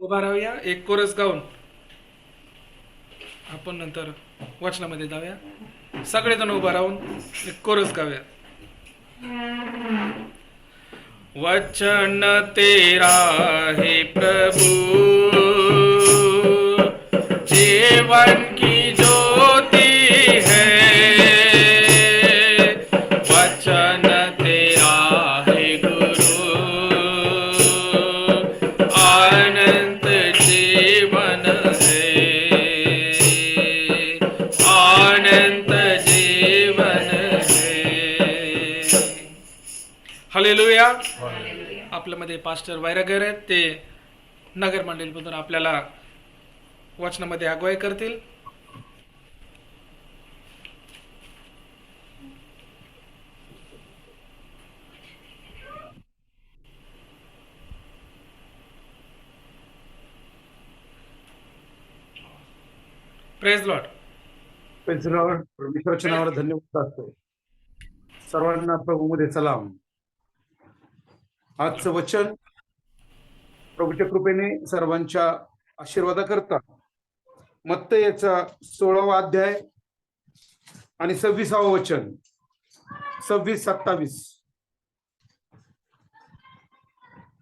उभा राहूया एक कोरस गाऊन आपण नंतर वचनामध्ये जाऊया. सगळेजण उभा राहून एक कोरस गाऊया. वचन तेरा है प्रभु, जीवन की ज्योति है. वचन तेरा है गुरु, अनंत जीवन है, अनंत जीवन है. हालेलुया. आपल्यामध्ये पास्टर वैरागर आहेत, ते नगर मंडळीमधून आपल्याला वचनामध्ये अगुवाई करतील. Praise Lord. परमेश्वराच्या नावाला धन्यवाद असतो. सर्वांना प्रभूमध्ये सलाम. आजचं वचन प्रभूच्या कृपेने सर्वांच्या आशीर्वादाकरता मत्तयचा 16वा अध्याय आणि 26वा वचन, 26-27.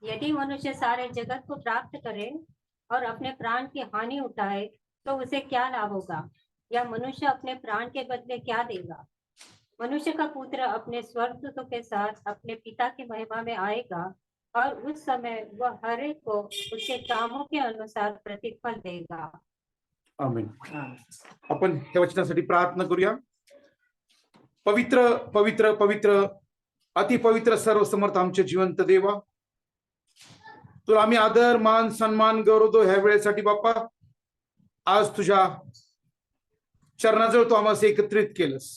यदि मनुष्य सारे जगत को प्राप्त करे और अपने प्राण की हानि उठाए तो उसे क्या लाभ होगा? या मनुष्य अपने प्राण के बदले क्या देगा? मनुष्य का पुत्र अपने स्वर्गदूतों के साथ अपने पिता की महिमा में आएगा और उस समय वह हर एक को उसके कामों के अनुसार प्रतिफल देगा. आमीन. आपण या वचनासाठी प्रार्थना करूया. पवित्र पवित्र पवित्र अतिपवित्र सर्वसमर्थ आमचे जिवंत देवा, तुला आम्ही आदर मान सन्मान गौरव दो ह्या वेळेसाठी बाप्पा. आज तुझ्या चरणाजवळ तू आम्हाला एकत्रित केलंस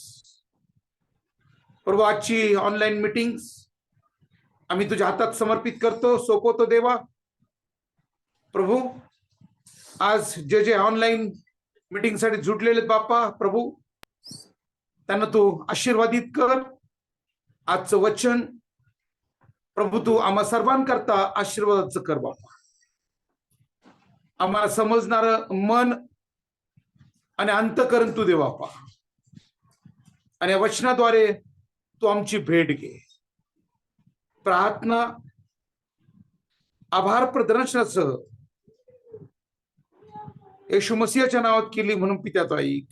प्रभू. आजची ऑनलाईन मीटिंग आम्ही तुझ्या हातात समर्पित करतो, सोपवतो देवा. प्रभू, आज जे जे ऑनलाईन मीटिंग साठी जुटलेले बाप्पा प्रभू, त्यांना तू आशीर्वादित कर. आजचं वचन प्रभू तू आम्हा सर्वांकरता आशीर्वादाचं कर बाप्पा. आम्हाला समजणार मन आणि अंतःकरण तू दे बाप्पा, आणि या वचनाद्वारे तू आमची भेट घे. प्रार्थना आभार प्रदर्शनासह येशू मसीहाच्या नावात केली म्हणून पित्याचा ऐक.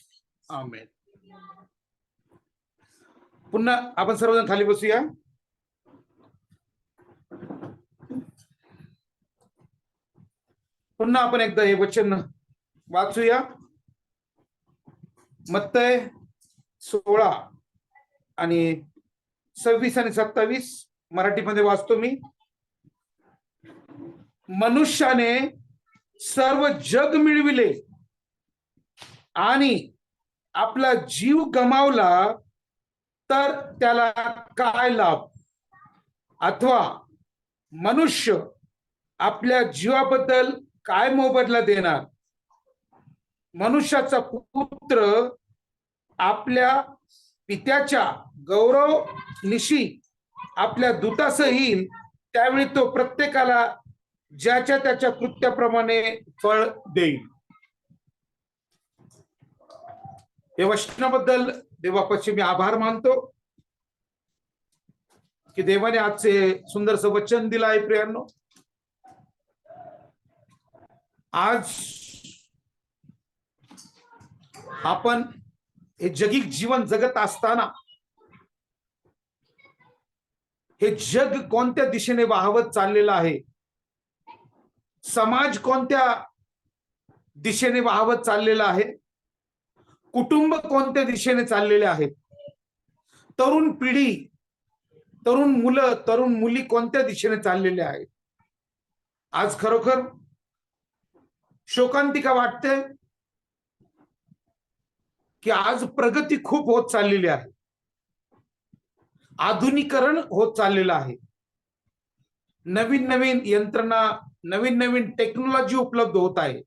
आमेन. पुन्हा आपण सर्वजण खाली बसूया. पुन्हा आपण एकदा हे वचन वाचूया. मत्तय 16 आणि 26 आणि 27 मराठीमध्ये वाचतो मी. मनुष्याने सर्व जग मिळविले आणि आपला जीव गमावला तर त्याला काय लाभ? अथवा मनुष्य आपल्या जीवाबद्दल काय मोबदला देणार? मनुष्याचा पुत्र आपल्या पित्याच्या गौरव निशी आपल्या दूतासह येईल, त्यावेळी तो प्रत्येकाला ज्याच्या त्याच्या कृत्याप्रमाणे फळ देईल. या वचनाबद्दल देवापाशी मी आभार मानतो की देवाने आजचे सुंदरसं वचन दिलं आहे. प्रियांनो, आज आपण हे जगिक जीवन जगत असताना हे जग कोणत्या दिशेने वाहवत चाललेलं आहे, समाज कोणत्या दिशेने वाहवत चाललेला आहे, कुटुंब कोणत्या दिशेने चाललेले आहेत, तरुण पिढी, तरुण मुलं, तरुण मुली कोणत्या दिशेने चाललेले आहेत. आज खरोखर शोकांतिका वाटते की आज प्रगती खूप होत चाललेली आहे, आधुनिकीकरण होत चाललेलं आहे, नवीन नवीन यंत्रणा, नवीन नवीन टेक्नॉलॉजी उपलब्ध होत आहे.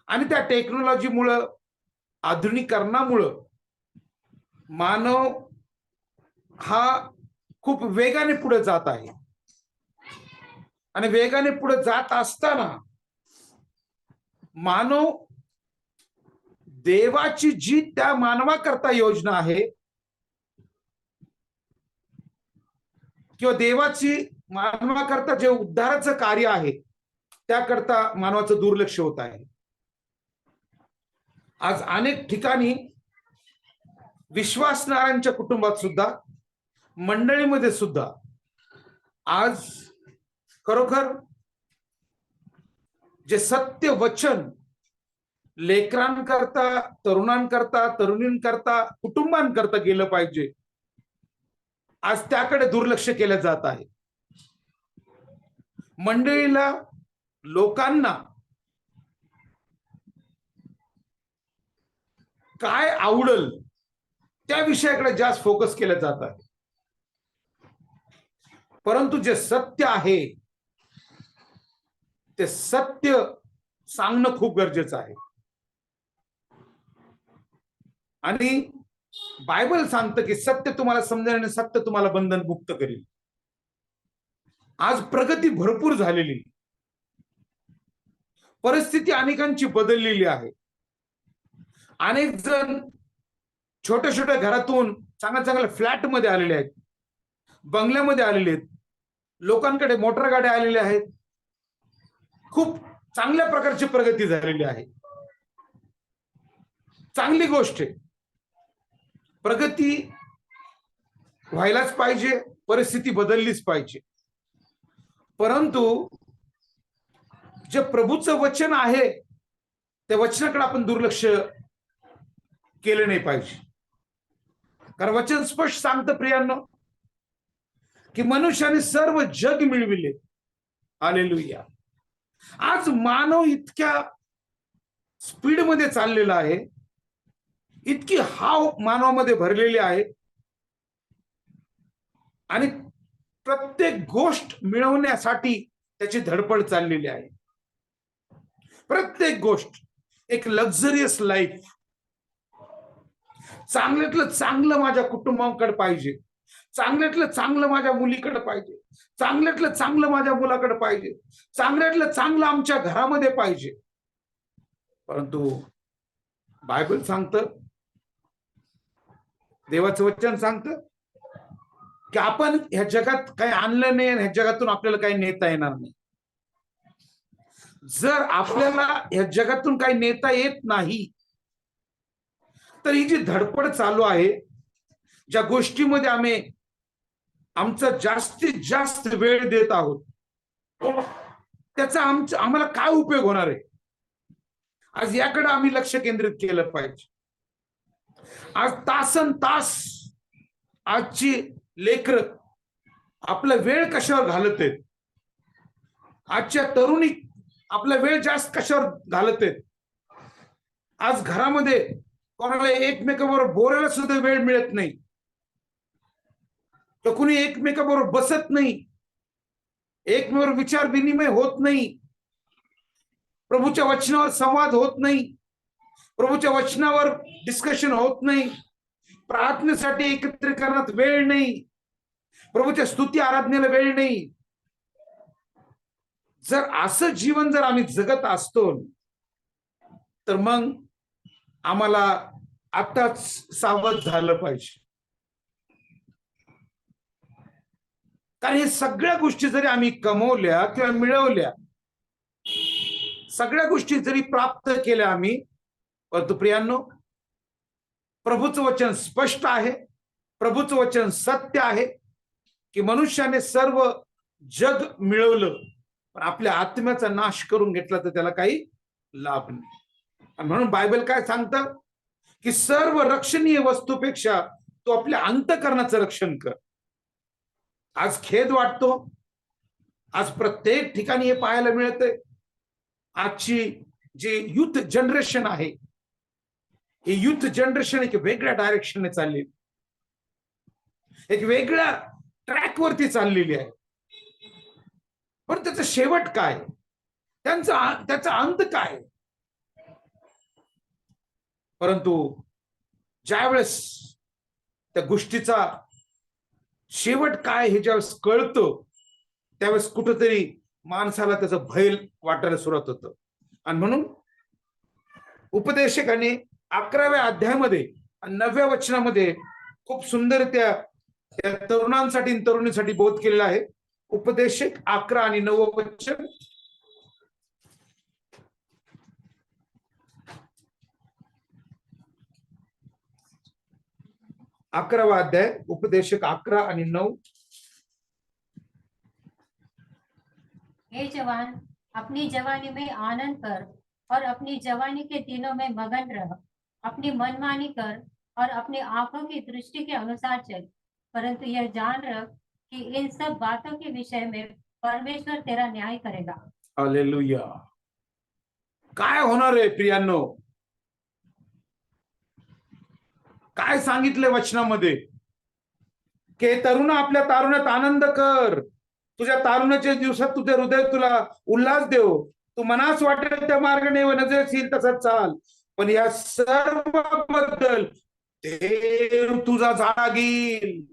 आणि त्या टेक्नॉलॉजीमुळं, आधुनिकीकरणामुळं मानव हा खूप वेगाने पुढे जात आहे. आणि वेगाने पुढे जात असताना मानव देवाची जी त्या मानवाकरता योजना आहे किंवा देवाची मानवाकरता जे उद्धाराचं कार्य आहे त्याकरता मानवाचं दुर्लक्ष होत आहे. आज अनेक ठिकाणी विश्वासणाऱ्यांच्या कुटुंबात सुद्धा, मंडळीमध्ये सुद्धा आज खरोखर जे सत्य वचन लेकरांकरता, तरुणांकरता, तरुणींकरता, कुटुंबांकरता गेलं पाहिजे, आज त्याकडे दुर्लक्ष केलं जात आहे. मंडळीला, लोकांना काय आवडल त्या विषयाकडे जास्त फोकस केलं जात आहे. परंतु जे सत्य आहे ते सत्य सांगणं खूप गरजेचं आहे. आणि बायबल सांगतं की सत्य तुम्हाला समजेल आणि सत्य तुम्हाला बंधनमुक्त करेल. आज प्रगती भरपूर झालेली, परिस्थिती अनेकांची बदललेली आहे. अनेक जण छोट्या छोट्या घरातून चांगल्या चांगल्या फ्लॅट मध्ये आलेले आहेत, बंगल्यामध्ये आलेले आहेत, लोकांकडे मोटर गाड्या आलेल्या आहेत. खूप चांगल्या प्रकारची प्रगती झालेली आहे. चांगली गोष्ट आहे, प्रगती व्हायलाच पाहिजे, परिस्थिती बदललीच पाहिजे. परंतु जे प्रभूचं वचन आहे त्या वचनाकडे आपण दुर्लक्ष केलं नाही पाहिजे. कारण वचन स्पष्ट सांगतं प्रियांनो की मनुष्याने सर्व जग मिळविले. हालेलुया. आज मानव इतक्या स्पीड मध्ये चाललेला आहे, इतकी हाव मानवामध्ये भरलेली आहे आणि प्रत्येक गोष्ट मिळवण्यासाठी त्याची धडपड चाललेली आहे. प्रत्येक गोष्ट एक लक्झरियस लाईफ, चांगल्यातलं चांगलं माझ्या कुटुंबाकडे पाहिजे, चांगल्यातलं चांगलं माझ्या मुलीकडे पाहिजे, चांगल्यातलं चांगलं माझ्या मुलाकडे पाहिजे, चांगल्यातलं चांगलं आमच्या घरामध्ये पाहिजे. परंतु बायबल सांगतं, देवाचं वचन सांगतं की आपण ह्या जगात काही आणलं नाही आणि ह्या जगातून आपल्याला काही नेता येणार नाही. जर आपल्याला ह्या जगातून काही नेता येत नाही तर ही जी धडपड चालू आहे, ज्या गोष्टीमध्ये आम्ही आमचा जास्तीत जास्त वेळ देत आहोत, त्याचा आम्हाला काय उपयोग होणार आहे? आज याकडे आम्ही लक्ष केंद्रित केलं पाहिजे. आज तासन तास आजची लेकर आपला वेळ कशावर घालत आहेत, आजच्या तरुणी आपला वेळ जास्त कशावर घालत आहेत. आज घरामध्ये कोणाला एकमेकाबरोबर बोलायला सुद्धा वेळ मिळत नाही, तर कुणी एकमेकाबरोबर बसत नाही, एकमेकांवर विचार विनिमय होत नाही, प्रभूच्या वचनावर संवाद होत नाही, प्रभूच्या वचनावर डिस्कशन होत नाही, प्रार्थनेसाठी एकत्रीकरणात वेळ नाही, प्रभूच्या स्तुती आराधनेला वेळ नाही. जर असं जीवन जर आम्ही जगत असतो तर मग आम्हाला आताच सावध झालं पाहिजे. कारण हे सगळ्या गोष्टी जरी आम्ही कमवल्या किंवा मिळवल्या, सगळ्या गोष्टी जरी प्राप्त केल्या आम्ही, परंतु प्रियांनो प्रभूचं वचन स्पष्ट आहे, प्रभूचं वचन सत्य आहे की मनुष्याने सर्व जग मिळवलं पण आपल्या आत्म्याचा नाश करून घेतला तर त्याला काही लाभ नाही. आणि म्हणून बायबल काय सांगतं की सर्व रक्षणीय वस्तूपेक्षा तो आपल्या अंतःकरणाचं रक्षण कर. आज खेद वाटतो, आज प्रत्येक ठिकाणी हे पाहायला मिळतंय. आजची जी युथ जनरेशन आहे, ही युथ जनरेशन एक वेगळ्या डायरेक्शनने चालली, एक वेगळ्या ट्रॅकवरती चाललेली आहे. पण त्याचा शेवट काय, त्याचा अंत काय? परंतु ज्यावेळेस त्या गोष्टीचा शेवट काय हे ज्यावेळेस कळतं त्यावेळेस कुठंतरी माणसाला त्याचं भय वाटायला सुरुवात होतं. आणि म्हणून उपदेशकाने 11व्या अध्यायामध्ये आणि 9व्या वचनामध्ये खूप सुंदर त्या तरुणांसाठी आणि तरुणीसाठी बोध केलेला आहे. उपदेशक 11 आणि 9 वचन. अकरावा अध्याय उपदेशक 11 आणि 9. हे जवान, अपनी जवानी में आनंद कर और अपनी जवानी के दिनों में मगन रह, अपनी मनमानी कर और अपनी आंखों की दृष्टि के अनुसार चल, परंतु यह जान रख कि इन सब बातों के विषय में परमेश्वर तेरा न्याय करेगा. हालेलुया. काय होणार आहे प्रियांनो? काय सांगितले वचनामध्ये की तरुण आपल्या तारुण्यात आनंद कर, तुझ्या तारुण्याच्या दिवसात तुझे हृदय तुला उल्हास देव, तू मनास वाटेल त्या मार्गाने नजरेस तसंच चाल, पण या सर्व बद्दल देव तुझा झाडा घेईल.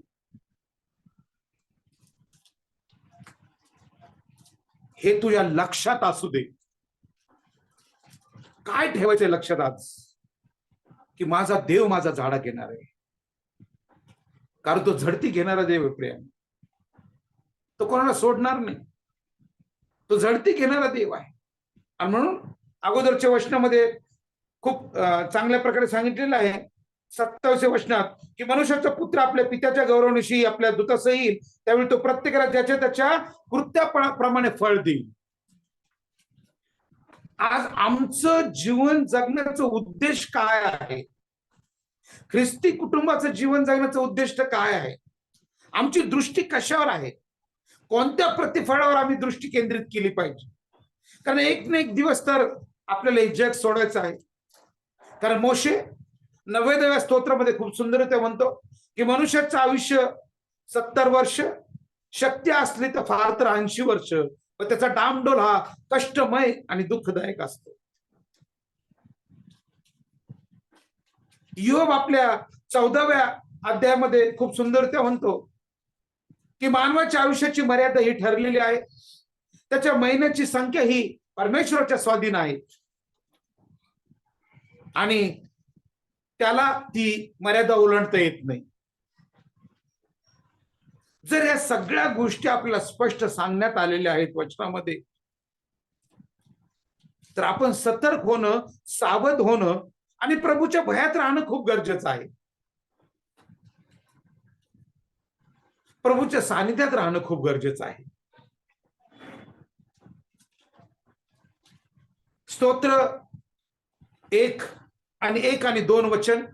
हे तुझ्या लक्षात असू दे. काय ठेवायचंय लक्षात आज? की माझा देव माझा झाडा घेणार आहे, कारण तो झडती घेणारा देव आहे प्रिय. तो कोणाला सोडणार नाही, तो झडती घेणारा देव आहे. आणि म्हणून अगोदरच्या वचनामध्ये खूप चांगल्या प्रकारे सांगितलेलं आहे 27व्या वचनात की मनुष्याचा पुत्र आपल्या पित्याच्या गौरवनिशी आपल्या दूतास येईल, त्यावेळी तो प्रत्येकाला ज्याच्या त्याच्या कृत्याप्रमाणे फळ देईल. आज आमचं जीवन जगण्याचा उद्देश काय आहे? ख्रिस्ती कुटुंबाचं जीवन जगण्याचं उद्दिष्ट काय आहे? आमची दृष्टी कशावर आहे? कोणत्या प्रतिफळावर आम्ही दृष्टी केंद्रित केली पाहिजे? कारण एक ना एक दिवस तर आपल्याला हे जग सोडायचं आहे. कारण मोशे 90व्या स्तोत्रामध्ये खूप सुंदररित्या म्हणतो की मनुष्याचं आयुष्य 70 वर्ष, शक्य असली तर फार तर 80 वर्ष, पण त्याचा डामडोल हा कष्टमय आणि दुःखदायक असतो. योब आपल्या 14व्या अध्यायामध्ये खूप सुंदररित्या म्हणतो की मानवाच्या आयुष्याची मर्यादा ही ठरलेली आहे, त्याच्या महिन्याची संख्या ही परमेश्वराच्या स्वाधीन आहे आणि त्याला ती मर्यादा ओलांडता येत नाही. जर या सगळ्या गोष्टी आपल्याला स्पष्ट सांगण्यात आलेल्या आहेत वचनामध्ये, तर आपण सतर्क होणं, सावध होणं आणि प्रभूच्या भयात राहणं खूप गरजेचं आहे. प्रभूच्या सानिध्यात राहणं खूप गरजेचं आहे. स्तोत्र 1 आणि 2 वचन.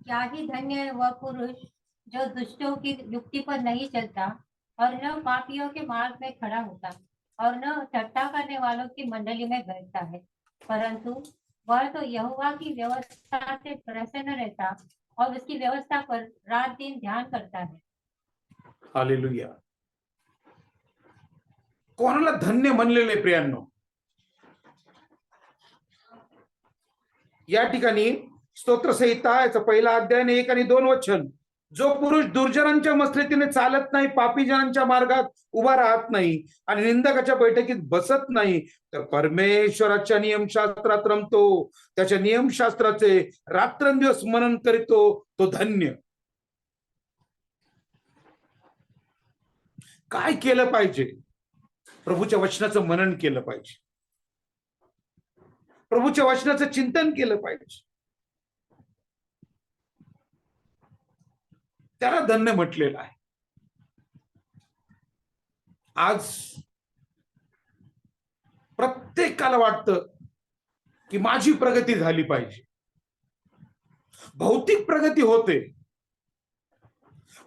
क्या ही धन्य है वह पुरुष जो दुष्टों की युक्ति पर नहीं चलता और न पापियों के मार्ग में खड़ा होता और न ठट्ठा करने वालों की मंडली में बैठता है, परंतु वह तो यहोवा की व्यवस्था से प्रसन्न रहता और उसकी व्यवस्था पर रात दिन ध्यान करता है. हालेलुया. कोणाला धन्य म्हणलेले प्रियांनो? या ठिकाणी स्तोत्रसंहिता याचा पहिला अध्याय 1 आणि 2 वचन. जो पुरुष दुर्जनांच्या मसलतीने चालत नाही, पापी जनांच्या मार्गात उभा राहत नाही आणि निंदकाच्या बैठकीत बसत नाही, तर परमेश्वराच्या नियमशास्त्रात रमतो, त्याच्या नियमशास्त्राचे रात्रंदिवस मनन करीतो, तो धन्य. काय केलं पाहिजे? प्रभूच्या वचनाचं मनन केलं पाहिजे, प्रभूच्या वचनाचं चिंतन केलं पाहिजे. त्याला धन्य म्हटलेलं आहे. आज प्रत्येकाला वाटतं की माझी प्रगती झाली पाहिजे. भौतिक प्रगती होते,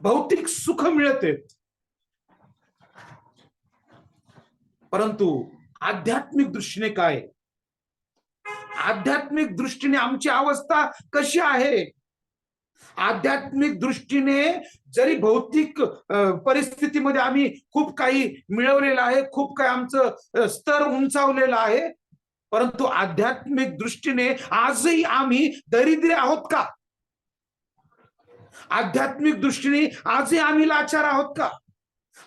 भौतिक सुख मिळते, परंतु आध्यात्मिक दृष्टीने काय? आध्यात्मिक दृष्टीने आमची अवस्था कशी आहे? आध्यात्मिक दृष्टीने जरी भौतिक परिस्थितीमध्ये आम्ही खूप काही मिळवलेलं आहे, खूप काही आमचं स्तर उंचावलेलं आहे, परंतु आध्यात्मिक दृष्टीने आजही आम्ही दरिद्री आहोत का? आध्यात्मिक दृष्टीने आजही आम्ही लाचार आहोत का?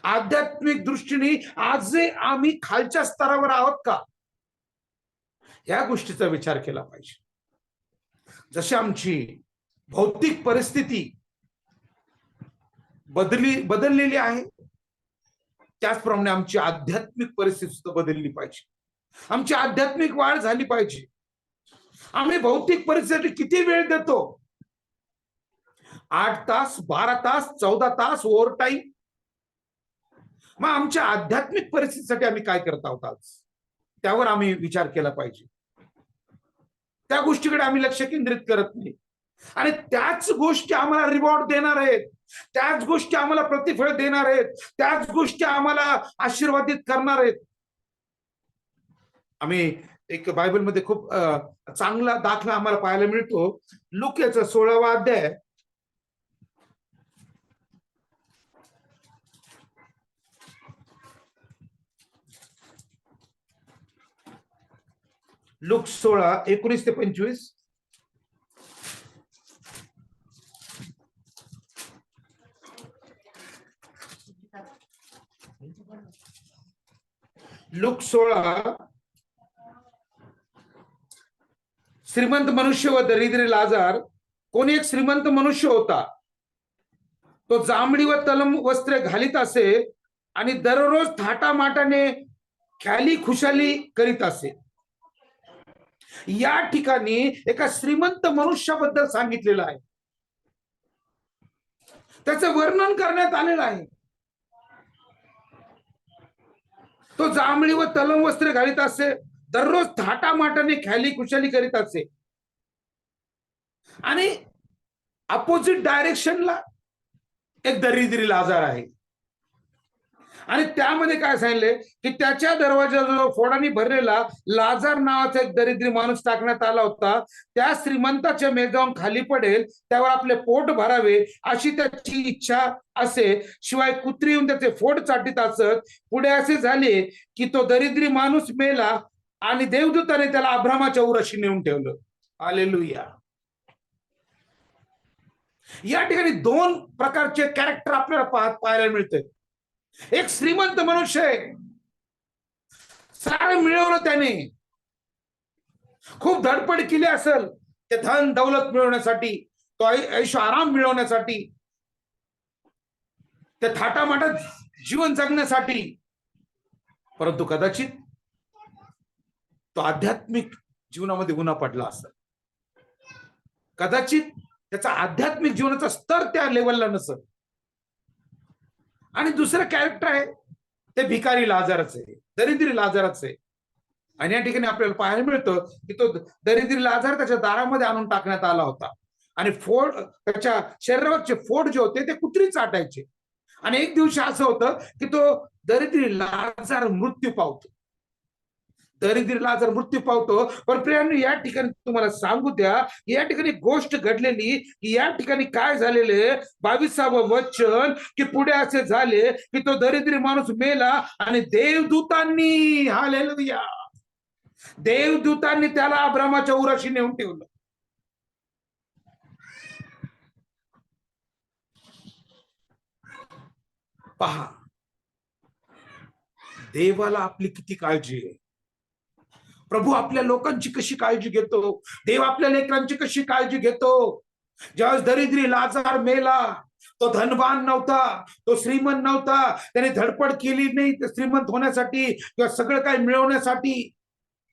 आध्यात्मिक दृष्टीने आजही आम्ही खालच्या स्तरावर आहोत का? या गोष्टीचा विचार केला पाहिजे. जशी आमची भौतिक परिस्थिती बदललेली आहे, त्याचप्रमाणे आमची आध्यात्मिक परिस्थिती सुद्धा बदलली पाहिजे. आमची आध्यात्मिक वाढ झाली पाहिजे. आम्ही भौतिक परिस्थितीसाठी किती वेळ देतो? 8 तास, 12 तास, 14 तास ओव्हर टाइम. मग आमच्या आध्यात्मिक परिस्थितीसाठी आम्ही काय करत आहोत आज? त्यावर आम्ही विचार केला पाहिजे. त्या गोष्टीकडे आम्ही लक्ष केंद्रित करत नाही. आणि त्याच गोष्टी आम्हाला रिवॉर्ड देणार आहेत, त्याच गोष्टी आम्हाला प्रतिफळ देणार आहेत, त्याच गोष्टी आम्हाला आशीर्वादित करणार आहेत. आम्ही एक बायबलमध्ये खूप चांगला दाखला आम्हाला पाहायला मिळतो. लूकाचा 16वा अध्याय, लूक 16, 19 ते 25. लूक 16, श्रीमंत मनुष्य व दरिद्री लाजार. कोणी एक श्रीमंत मनुष्य होता. तो जांभळी व तलम वस्त्रे घालीत असे आणि दररोज थाटामाटाने ख्याली खुशाली करीत असे. या ठिकाणी एका श्रीमंत मनुष्याबद्दल सांगितलेलं आहे, त्याचं वर्णन करण्यात आलेलं आहे. तो जांभळी व तलम वस्त्रे घालीत असे, दररोज थाटामाटाने ख्याली खुशाली करीत असे. आणि अपोजिट डायरेक्शनला एक दरिद्री लाजार आहे. आणि त्यामध्ये काय सांगितले की त्याच्या दरवाजाजवळ फोडाने भरलेला लाजार नावाचा एक दरिद्री माणूस टाकण्यात आला होता. त्या श्रीमंताच्या मेजावून खाली पडेल, त्यावर आपले पोट भरावे अशी त्याची इच्छा असे, शिवाय कुत्री येऊन त्याचे पोट चाटीत असत. पुढे असे झाले की तो दरिद्री माणूस मेला आणि देवदूताने त्याला अब्रामाच्या उराशी नेऊन ठेवलं. हालेलुया. या ठिकाणी 2 प्रकारचे कॅरेक्टर आपल्याला पाहायला मिळते. एक श्रीमंत मनुष्य आहे, सारं मिळवलं त्याने, खूप धडपड केली असेल ते धन दौलत मिळवण्यासाठी, तो ऐशो आराम मिळवण्यासाठी, ते थाटामाटात जीवन जगण्यासाठी. परंतु कदाचित तो आध्यात्मिक जीवनामध्ये गुन्हा पडला असेल. कदाचित त्याचा आध्यात्मिक जीवनाचा स्तर त्या लेवलला नसेल. आणि दुसरं कॅरेक्टर आहे ते भिकारी लाजारच आहे, दरिद्री लाजारच आहे. आणि या ठिकाणी आपल्याला पाहायला मिळतं की तो दरिद्री लाजार त्याच्या दारामध्ये आणून टाकण्यात आला होता. आणि फोड, त्याच्या शरीरावरचे फोड जे होते ते कुत्री चाटायचे. आणि एक दिवशी असं होतं की तो दरिद्री लाजार मृत्यू पावतो. दरिद्री लाजार मृत्यू पावतो. पण प्रियांनो, या ठिकाणी तुम्हाला सांगू द्या, या ठिकाणी गोष्ट घडलेली की या ठिकाणी काय झालेले, 22वे वचन, की पुढे असे झाले की तो दरिद्री माणूस मेला आणि देवदूतांनी, हालेलुया, देवदूतांनी त्याला अब्रामाच्या उराशी नेऊन ठेवलं. पहा, देवाला आपली किती काळजी आहे. प्रभू आपल्या लोकांची कशी काळजी घेतो, देव आपल्या लेकरांची कशी काळजी घेतो. ज्यावेळेस दरिद्री लाजार मेला, तो धनवान नव्हता, तो श्रीमंत नव्हता, त्याने धडपड केली नाही श्रीमंत होण्यासाठी किंवा सगळं काही मिळवण्यासाठी.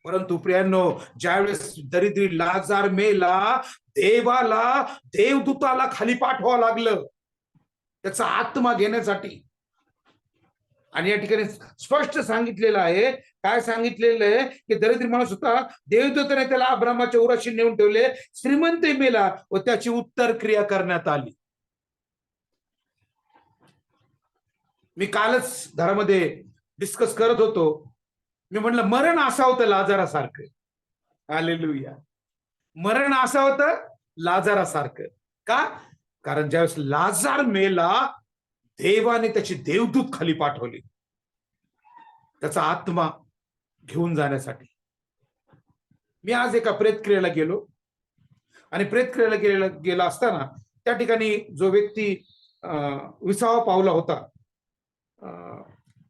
परंतु प्रियांनो, ज्यावेळेस दरिद्री लाजार मेला, देवाला, देवदूताला खाली पाठवावं लागलं त्याचा आत्मा घेण्यासाठी. आणि या ठिकाणी स्पष्ट सांगितलेलं आहे, काय सांगितलेलं आहे की दरिद्री माणूस होता, देवदूताने त्याला अब्रामाच्या उराशी नेऊन ठेवले. श्रीमंत मेला व त्याची उत्तर क्रिया करण्यात आली. मी कालच घरामध्ये डिस्कस करत होतो. मी म्हणलं मरण असं होतं लाजारासारखं. हालेलुया. मरण असं होतं लाजारासारखं. का? कारण ज्यावेळेस लाजार मेला, देवाने त्याची देवदूत खाली पाठवली त्याचा आत्मा घेऊन जाण्यासाठी. मी आज एका प्रेतक्रियेला गेलो आणि प्रेतक्रियेला गेला असताना त्या ठिकाणी जो व्यक्ती विसावा पावला होता,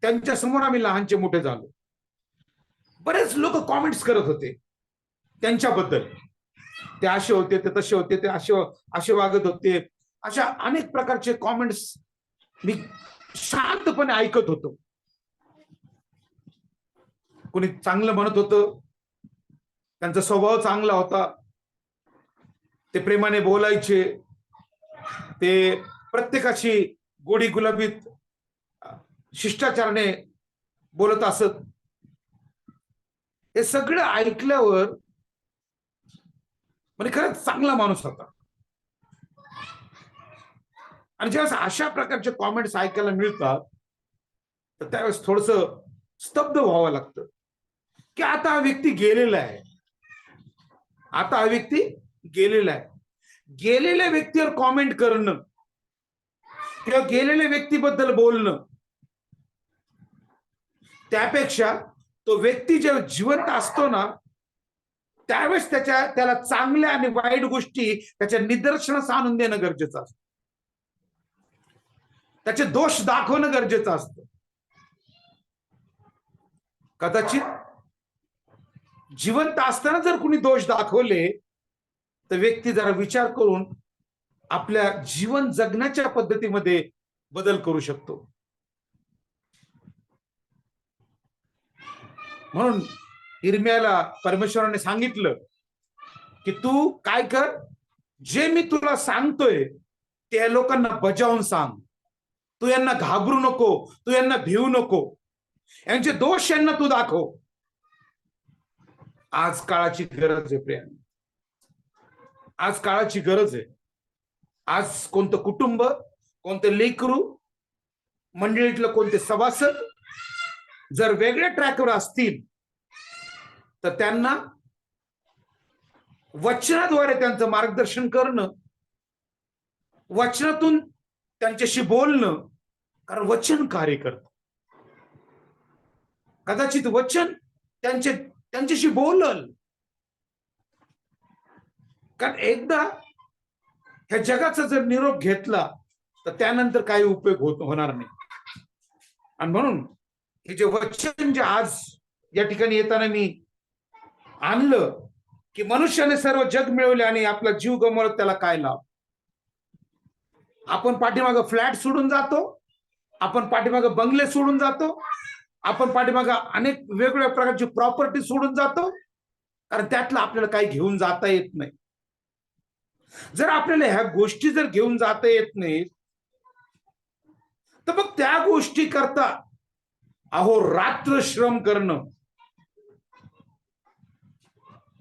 त्यांच्या समोर आम्ही लहानचे मोठे झालो. बरेच लोक कॉमेंट्स करत होते त्यांच्याबद्दल. ते असे होते, ते तसे होते, ते असे वागत होते, अशा अनेक प्रकारचे कॉमेंट्स मी शांतपणे ऐकत होतो. कोणी चांगलं म्हणत होतं, त्यांचा स्वभाव चांगला होता, ते प्रेमाने बोलायचे, ते प्रत्येकाशी गोडी गुलाबीत शिष्टाचाराने बोलत असत. हे सगळं ऐकल्यावर म्हणजे खरंच चांगला माणूस होता. आणि जेव्हा अशा प्रकारचे कॉमेंट्स ऐकायला मिळतात तर त्यावेळेस थोडस स्तब्ध व्हावं लागतं की आता हा व्यक्ती गेलेला आहे. आता हा व्यक्ती गेलेला आहे. गेलेल्या व्यक्तीवर कॉमेंट करणं किंवा गेलेल्या व्यक्तीबद्दल बोलणं, त्यापेक्षा तो व्यक्ती जेव्हा जिवंत असतो ना त्यावेळेस त्याला चांगल्या आणि वाईट गोष्टी त्याच्या निदर्शनास आणून देणं गरजेचं असतं. त्याचे दोष दाखवणं गरजेचं असतं. कदाचित जिवंत असताना जर कुणी दोष दाखवले तर व्यक्ती जरा विचार करून आपल्या जीवन जगण्याच्या पद्धतीमध्ये बदल करू शकतो. म्हणून इर्म्याला परमेश्वराने सांगितलं की तू काय कर, जे मी तुला सांगतोय ते या लोकांना बजावून सांग. तू यांना घाबरू नको, तू यांना भिवू नको, यांचे दोष यांना तू दाखव. आज काळाची गरज आहे प्रिय, आज काळाची गरज आहे. आज कोणतं कुटुंब, कोणतं लेकरू, मंडळीतलं कोणते सभासद जर वेगळ्या ट्रॅकवर असतील तर त्यांना वचनाद्वारे त्यांचं मार्गदर्शन करणं, वचनातून त्यांच्याशी बोलणं, कारण वचन कार्य करतं. कदाचित वचन त्यांच्याशी बोलल, कारण एकदा ह्या जगाचा जर निरोप घेतला तर त्यानंतर काही उपयोग होणार नाही. आणि म्हणून हे जे वचन जे आज या ठिकाणी येताना मी आणलं की मनुष्याने सर्व जग मिळवले आणि आपला जीव गमावला त्याला काय लाभ. आपण पाठीमागं फ्लॅट सोडून जातो, आपण पाठीमागं बंगले सोडून जातो, आपण पाठीमागं अनेक वेगवेगळ्या प्रकारची प्रॉपर्टी सोडून जातो, कारण त्यातलं आपल्याला काही घेऊन जाता येत नाही. जर आपल्याला ह्या गोष्टी जर घेऊन जाता येत नाही तर मग त्या गोष्टी करता अहोरात्र श्रम करणं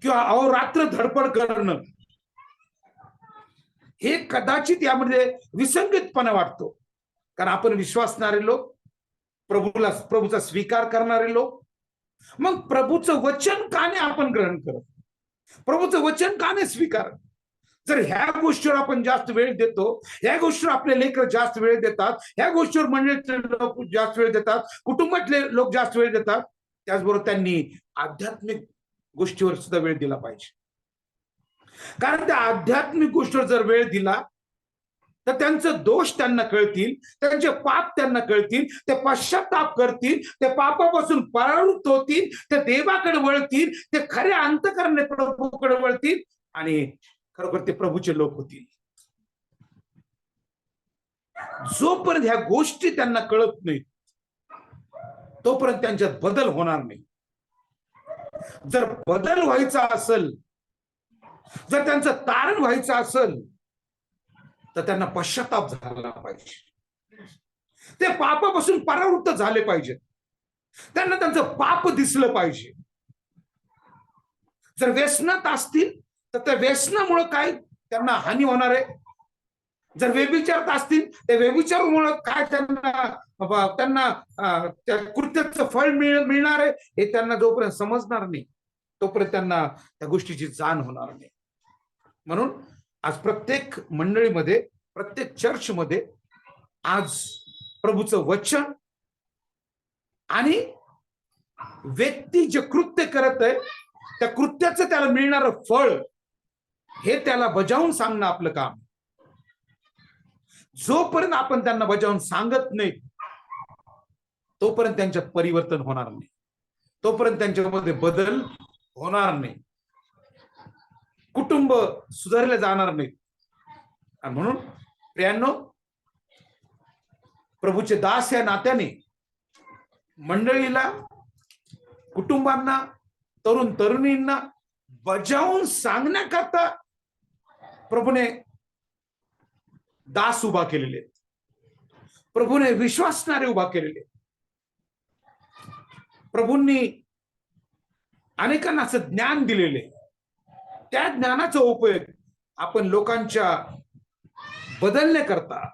किंवा अहोरात्र धडपड करणं हे कदाचित यामध्ये विसंगतपणा वाटतो. कारण आपण विश्वासणारे लोक, प्रभूचा स्वीकार करणारे लोक, मग प्रभूचं वचन का नाही आपण ग्रहण करत, प्रभूचं वचन का नाही स्वीकार. जर ह्या गोष्टीवर आपण जास्त वेळ देतो, ह्या गोष्टीवर आपले लेकर जास्त वेळ देतात, ह्या गोष्टीवर मंडळीतले लोक जास्त वेळ देतात, कुटुंबातले लोक जास्त वेळ देतात, त्याचबरोबर त्यांनी आध्यात्मिक गोष्टीवर सुद्धा वेळ दिला पाहिजे. कारण त्या आध्यात्मिक गोष्टीवर जर वेळ दिला तर त्यांचं दोष त्यांना कळतील, त्यांचे पाप त्यांना कळतील, ते पश्चाताप करतील, ते पापापासून परावृत्त होतील, ते देवाकडे वळतील, ते खऱ्या अंतःकरणाने प्रभूकडे वळतील आणि खरोखर ते प्रभूचे लोक होतील. जोपर्यंत ह्या गोष्टी त्यांना कळत नाही तोपर्यंत त्यांच्यात बदल होणार नाही. जर बदल व्हायचा असेल, जर त्यांचं तारण व्हायचं असेल तर त्यांना पश्चाताप झाला पाहिजे, ते पापापासून परावृत्त झाले पाहिजे, त्यांना त्यांचं पाप दिसलं पाहिजे. जर व्यसनात असतील तर त्या व्यसनामुळे काय त्यांना हानी होणार आहे, जर व्यभिचारात असतील त्या व्यभिचारामुळे काय त्यांना त्या कृत्याचं फळ मिळणार आहे हे त्यांना जोपर्यंत समजणार नाही तोपर्यंत त्यांना त्या गोष्टीची जाण होणार नाही. म्हणून आज प्रत्येक मंडळीमध्ये, प्रत्येक चर्चमध्ये आज प्रभूचं वचन आणि व्यक्ती जे कृत्य करत आहे त्या कृत्याचं त्याला मिळणारं फळ हे त्याला बजावून सांगणं आपलं काम. जोपर्यंत आपण त्यांना बजावून सांगत नाही तोपर्यंत त्यांच्यात परिवर्तन होणार नाही, तोपर्यंत त्यांच्यामध्ये बदल होणार नाही, कुटुंब सुधारले जाणार नाही. आणि म्हणून प्रियांनो, प्रभूचे दास या नात्याने मंडळीला, कुटुंबांना, तरुण तरुणींना बजावून सांगण्याकरता प्रभूने दास उभा केलेले, प्रभूने विश्वासणारे उभा केलेले, प्रभूंनी अनेकांना असं ज्ञान दिलेले. त्या ज्ञानाचा उपयोग आपण लोकांच्या बदलण्याकरता,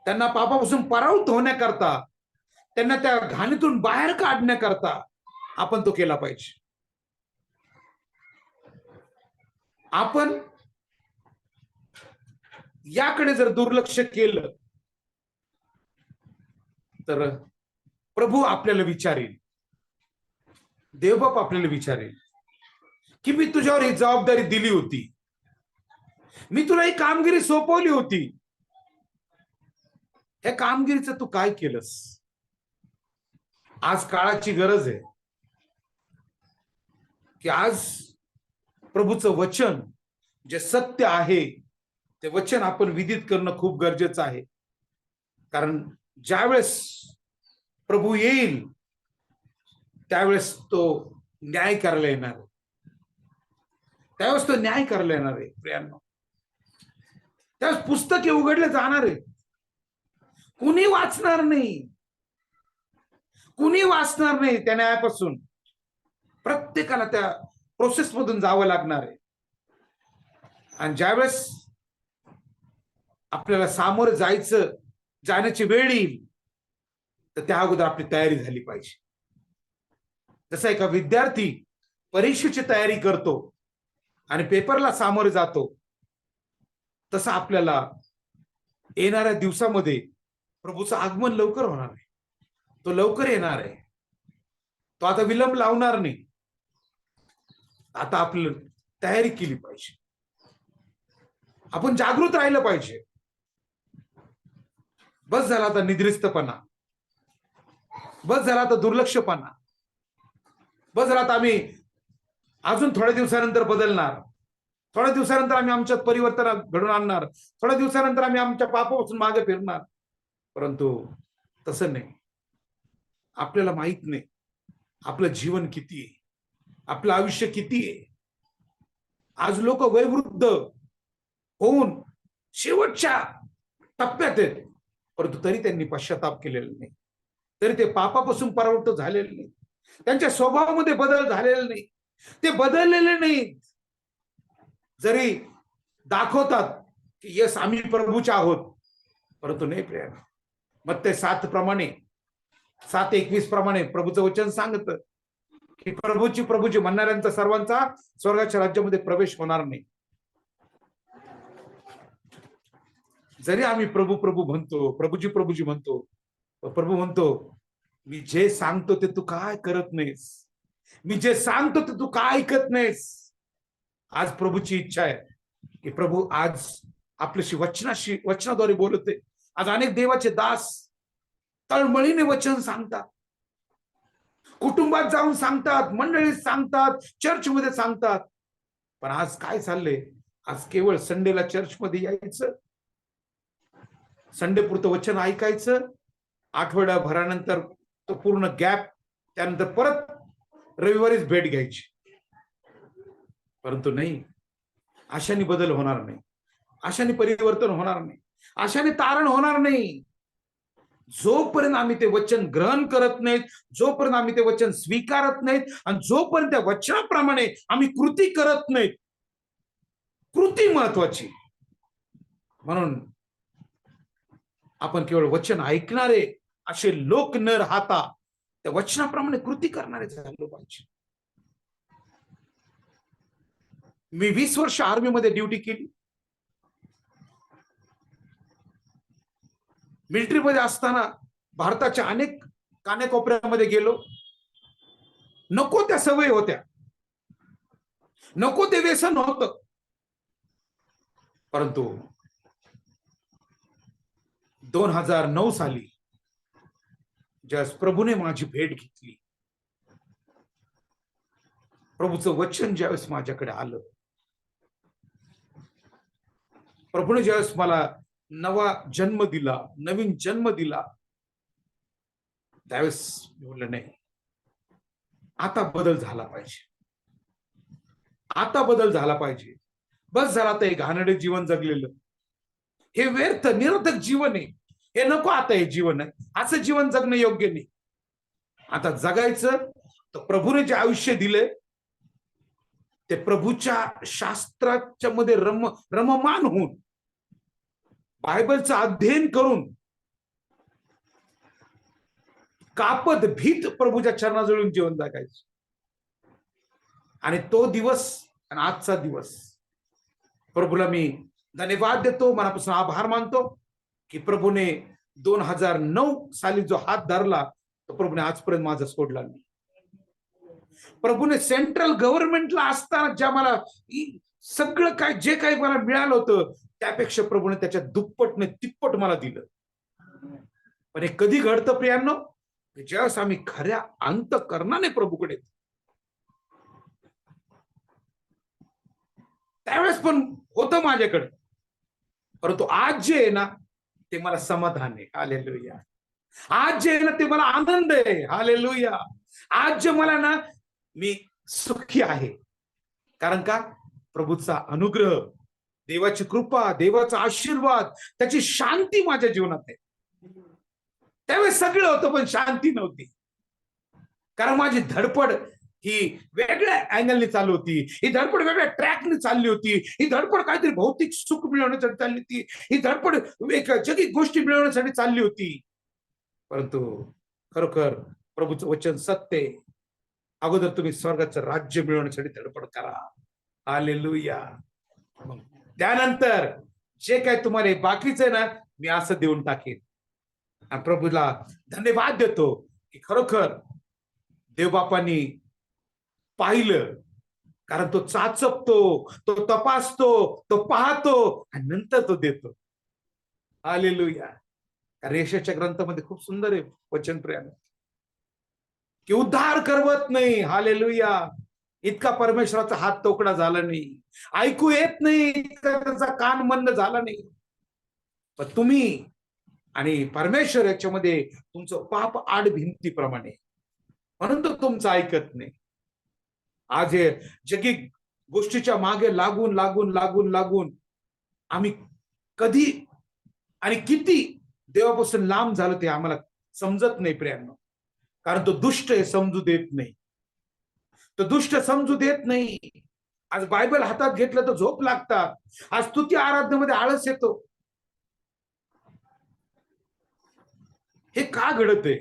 त्यांना पापापासून परावृत्त होण्याकरता, त्यांना त्या घाणीतून बाहेर काढण्याकरता आपण तो केला पाहिजे. आपण याकडे जर दुर्लक्ष केलं तर प्रभू आपल्याला विचारेल, देवबाप आपल्याला विचारेल की मी तुझ्यावर ही जबाबदारी दिली होती, मी तुला ही कामगिरी सोपवली होती, हे कामगिरीचं तू काय केलंस? आज काळाची गरज आहे की आज प्रभूचं वचन जे सत्य आहे ते वचन आपण विदित करणं खूप गरजेचं आहे. कारण ज्यावेळेस प्रभू येईल त्यावेळेस तो न्याय करायला येणार आहे, त्यावेळेस तो न्याय करायला येणार आहे. प्रियांनो, त्यावेळेस पुस्तके उघडले जाणार आहे, कुणी वाचणार नाही, कुणी वाचणार नाही. त्या न्यायापासून प्रत्येकाला त्या प्रोसेस मधून जावं लागणार आहे. आणि ज्यावेळेस आपल्याला सामोरं जाण्याची वेळ येईल तर त्या अगोदर आपली तयारी झाली पाहिजे. जसा एका विद्यार्थी परीक्षेची तयारी करतो आणि पेपरला सामोरे जातो, तसं आपल्याला येणाऱ्या दिवसामध्ये प्रभूचं आगमन लवकर होणार आहे. तो लवकर येणार आहे, तो आता विलंब लावणार नाही. आता आपलं तयारी केली पाहिजे, आपण जागृत राहिलं पाहिजे. बस झाला आता निद्रिस्तपणा, बस झाला आता दुर्लक्षपणा, बस झाला आता आम्ही अजून थोड्या दिवसानंतर बदलणार, थोड्या दिवसानंतर आम्ही आमच्यात परिवर्तन घडून आणणार, थोड्या दिवसानंतर आम्ही आमच्या पापापासून मागे फिरणार. परंतु तसं नाही. आपल्याला माहित नाही आपलं जीवन किती आहे, आपलं आयुष्य किती आहे. आज लोक वयोवृद्ध होऊन शेवटच्या टप्प्यात आहेत, परंतु तरी त्यांनी पश्चाताप केलेला नाही, तरी ते पापापासून परावृत्त झालेले नाही, त्यांच्या स्वभावामध्ये बदल झालेला नाही, ते बदललेले नाहीत. जरी दाखवतात की यस आम्ही प्रभूचे आहोत, परंतु नाही. प्रियांनो, मत्ते 7:21 प्रमाणे प्रभूचं वचन सांगतं की प्रभूची म्हणणाऱ्यांचा सर्वांचा स्वर्गाच्या राज्यामध्ये प्रवेश होणार नाही. जरी आम्ही प्रभू प्रभू म्हणतो, प्रभूजी म्हणतो, प्रभू म्हणतो मी जे सांगतो ते तू काय करत नाहीस, मी जे सांगतो ते तू काय ऐकत नाहीस. आज प्रभूची इच्छा आहे की प्रभू आज आपल्याशी वचनाद्वारे बोलते. आज अनेक देवाचे दास तळमळीने वचन सांगतात, कुटुंबात जाऊन सांगतात, मंडळीत सांगतात, चर्चमध्ये सांगतात. पण आज काय चाललंय? आज केवळ संडेला चर्चमध्ये यायचं, संडे पुरतं वचन ऐकायचं, आठवड्याभरानंतर तो पूर्ण गॅप, त्यानंतर परत रविवारीच भेट घ्यायची. परंतु नाही, अशाने बदल होणार नाही, अशाने परिवर्तन होणार नाही, अशाने तारण होणार नाही. जोपर्यंत आम्ही ते वचन ग्रहण करत नाहीत, जोपर्यंत आम्ही ते वचन स्वीकारत नाहीत, आणि जोपर्यंत त्या वचनाप्रमाणे आम्ही कृती करत नाहीत, कृती महत्वाची. म्हणून आपण केवळ वचन ऐकणारे असे लोक न राहता त्या वचनाप्रमाणे कृती करणारे झालो पाहिजे. मी 20 वर्ष आर्मीमध्ये ड्युटी केली. मिलिटरीमध्ये असताना भारताच्या अनेक कानेकोपऱ्यामध्ये गेलो. नको त्या सवयी होत्या, नको ते व्यसन होतं, परंतु 2009 साली ज्यावेळेस प्रभूने माझी भेट घेतली, प्रभूचं वचन ज्यावेळेस माझ्याकडे आलं, प्रभूने ज्यावेळेस मला नवा जन्म दिला, नवीन जन्म दिला, त्यावेळेस मी बोललं नाही, आता बदल झाला पाहिजे, आता बदल झाला पाहिजे. बस झाला आता हे घाणेरडे जीवन जगलेलं, हे व्यर्थ निरर्थक जीवन आहे, हे नको आता हे जीवन आहे, असं जीवन जगणं योग्य नाही. आता जगायचं तर प्रभूने जे आयुष्य दिले ते प्रभूच्या शास्त्राच्या मध्ये रममान होऊन, बायबलचं अध्ययन करून, कापद भीत प्रभूच्या चरणाजवळून जीवन जगायचं. आणि तो दिवस आणि आजचा दिवस प्रभूला मी धन्यवाद देतो, मनापासून आभार मानतो की प्रभूने 2009 साली जो हात धरला तो प्रभूने आजपर्यंत माझा सोडला नाही. प्रभूने सेंट्रल गव्हर्नमेंटला असताना ज्या मला सगळं काय जे काही मला मिळालं होतं त्यापेक्षा प्रभूने त्याच्या दुप्पटने तिप्पट मला दिलं. पण हे कधी घडतं प्रियांनो, ज्यावेळेस आम्ही खऱ्या अंतःकरणाने प्रभूकडे, त्यावेळेस पण होतं माझ्याकडे, परंतु आज जे आहे ना ते मला समाधान आहे. हालेलुया. आज जे आहे ना ते मला आनंद आहे. हालेलुया. आज जे मला ना मी सुखी आहे. कारण का? प्रभूचा अनुग्रह, देवाची कृपा, देवाचा आशीर्वाद, त्याची शांती माझ्या जीवनात आहे. त्यावेळेस सगळं होतं पण शांती नव्हती, कारण माझी धडपड ही वेगळ्या अँगलने चालू होती, ही धडपड वेगळ्या ट्रॅकने चालली होती, ही धडपड काहीतरी भौतिक सुख मिळवण्यासाठी चालली होती, ही धडपड एक जगिक गोष्टी मिळवण्यासाठी चालली होती. परंतु खरोखर प्रभूचं वचन सत्य आहे. अगोदर तुम्ही स्वर्गाचं राज्य मिळवण्यासाठी धडपड करा. हालेलुया. त्यानंतर जे काय तुम्हाला बाकीचं आहे ना मी असं देऊन टाकेन. आणि प्रभूला धन्यवाद देतो की खरोखर देवबापांनी पाहिलं, कारण तो चाचपतो, तो तपासतो, तो पाहतो आणि नंतर तो देतो. हालेलुया. कारण यशाच्या ग्रंथामध्ये खूप सुंदर आहे वचन प्रियानो, की उद्धार करवत नाही. हालेलुया. इतका परमेश्वराचा हात तोकडा झाला नाही, ऐकू येत नाही, इतका त्याचा कान मंद झाला नाही. पण तुम्ही आणि परमेश्वर याच्यामध्ये तुमचं पाप आड भिंतीप्रमाणे, म्हणून तो तुमचं ऐकत नाही. आज हे जगिक गोष्टीच्या मागे लागून लागून लागून लागून आम्ही कधी आणि किती देवापासून लांब झालो ते आम्हाला समजत नाही प्रियांनो. कारण तो दुष्ट हे समजू देत नाही, तो दुष्ट समजू देत नाही. आज बायबल हातात घेतलं तर झोप लागतात, आज स्तुती आराधनेमध्ये आळस येतो. हे का घडत आहे?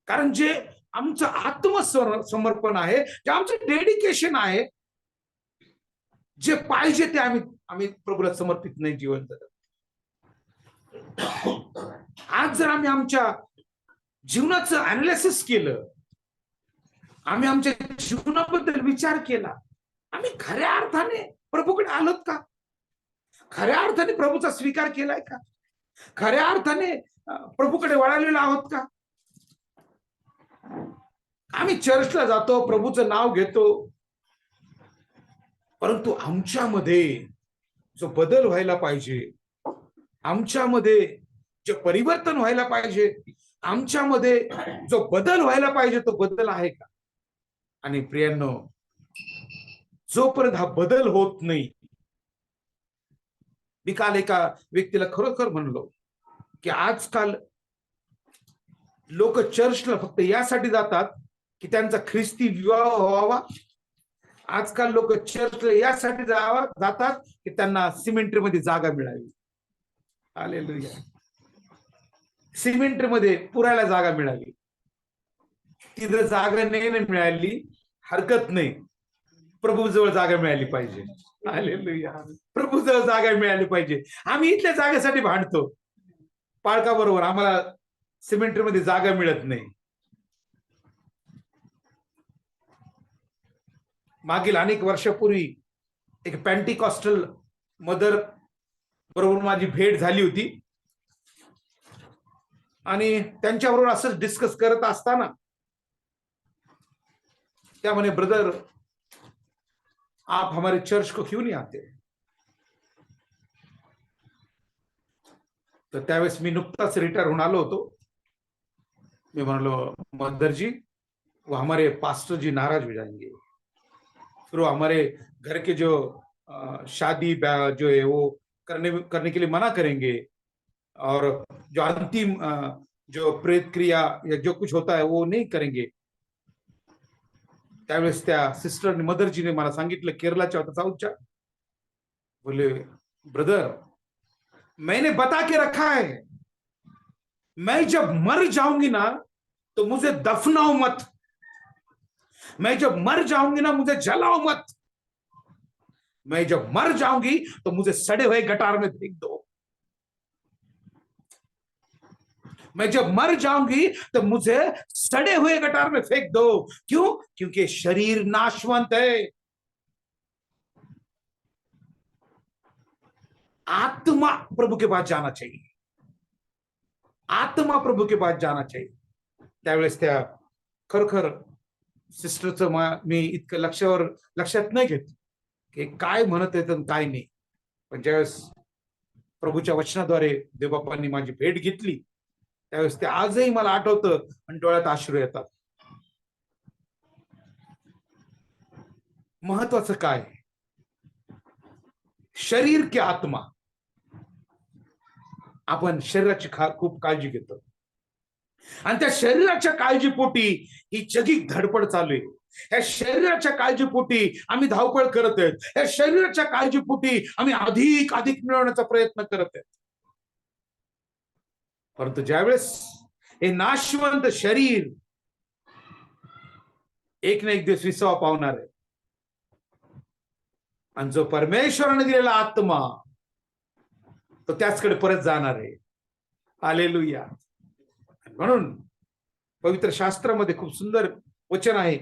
कारण जे आमचं आत्मसमर्पण आहे, जे आमचं डेडिकेशन आहे, जे पाहिजे ते आम्ही प्रभूला समर्पित नाही जीवन जगत. आज जर आम्ही आमच्या जीवनाचं अनालिसिस केलं, आम्ही आमच्या जीवनाबद्दल विचार केला, आम्ही खऱ्या अर्थाने प्रभूकडे आलोत का? खऱ्या अर्थाने प्रभूचा स्वीकार केलाय का? खऱ्या अर्थाने प्रभूकडे वळालेलो आहोत का? आम्ही चर्चला जातो, प्रभूचं नाव घेतो, परंतु आमच्यामध्ये जो बदल व्हायला पाहिजे, आमच्यामध्ये जे परिवर्तन व्हायला पाहिजे, आमच्यामध्ये जो बदल व्हायला पाहिजे तो बदल आहे का? आणि प्रियांनो, जोपर्यंत हा बदल होत नाही, मी काल एका व्यक्तीला खरोखर म्हणलो की आजकाल लोक चर्चला फक्त यासाठी जातात की त्यांचा ख्रिस्ती विवाह व्हावा. आजकाल लोक चर्चला यासाठी जातात की त्यांना सिमेंटरीमध्ये जागा मिळावी. हालेलुया. सिमेंटरीमध्ये पुरायला जागा मिळाली. ती जर जागा नाही मिळाली हरकत नाही, प्रभूजवळ जागा मिळाली पाहिजे. हालेलुया. प्रभूजवळ जागा मिळाली पाहिजे. आम्ही इथल्या जागेसाठी भांडतो, पाळका बरोबर आम्हाला सिमेंटरीमध्ये जागा मिळत नाही. मागील अनेक वर्षापूर्वी एक पेंटिकॉस्टल मदर बरोबर माझी भेट झाली होती. आणि त्यांच्याबरोबर असंच डिस्कस करत असताना त्या म्हणे, ब्रदर आप हमारे चर्च को क्यों नहीं आते? तर त्यावेळेस मी नुकताच रिटायर होऊन आलो होतो. मी म्हणलो, मदर जी, वो हमारे पास्टर जी नाराज हो जाएंगे, फिर वो हमारे घर के जो शादी ब्याह जो है वो करने के लिए मना करेंगे, और जो अंतिम जो प्रेत क्रिया या जो कुछ होता है वो नहीं करेंगे. त्यावेळेस त्या सिस्टरने, मदरजीने मला सांगितलं, केरलाच्या होता, साऊथच्या, बोले, ब्रदर मैंने बता के रखा है, मैं जब मर जाऊंगी ना तो मुझे दफनाओ मत, मैं जब मर जाऊंगी ना मुझे जलाओ मत, मैं जब मर जाऊंगी तो मुझे सड़े हुए गटार में फेंक दो, मैं जब मर जाऊंगी तो मुझे सड़े हुए गटार में फेंक दो. क्यों? क्योंकि शरीर नाशवंत है, आत्मा प्रभु के पास जाना चाहिए, आत्मा प्रभु के पास जाना चाहिए. त्यावेळेस त्या खरखर सिस्टरचं मी इतकं लक्षात नाही घेत की काय म्हणत आहेत आणि काय नाही. पण ज्यावेळेस प्रभूच्या वचनाद्वारे देवबापांनी माझी भेट घेतली, त्यावेळेस ते आजही मला आठवतं आणि डोळ्यात अश्रू येतात. महत्वाचं काय? शरीर की आत्मा. आपण शरीराची खूप काळजी घेतो, आणि त्या शरीराच्या काळजीपोटी ही जगिक धडपड चालू आहे. या शरीराच्या काळजीपोटी आम्ही धावपळ करत आहेत, या शरीराच्या काळजीपोटी आम्ही अधिक अधिक मिळवण्याचा प्रयत्न करत आहेत. परंतु ज्यावेळेस हे नाशवंत शरीर एक ना एक दिवस विसावा पावणार आहे, आणि जो परमेश्वराने दिलेला आत्मा तो त्याचकडे परत जाणार आहे. हालेलुया. म्हणून पवित्र शास्त्रामध्ये खूप सुंदर वचन आहे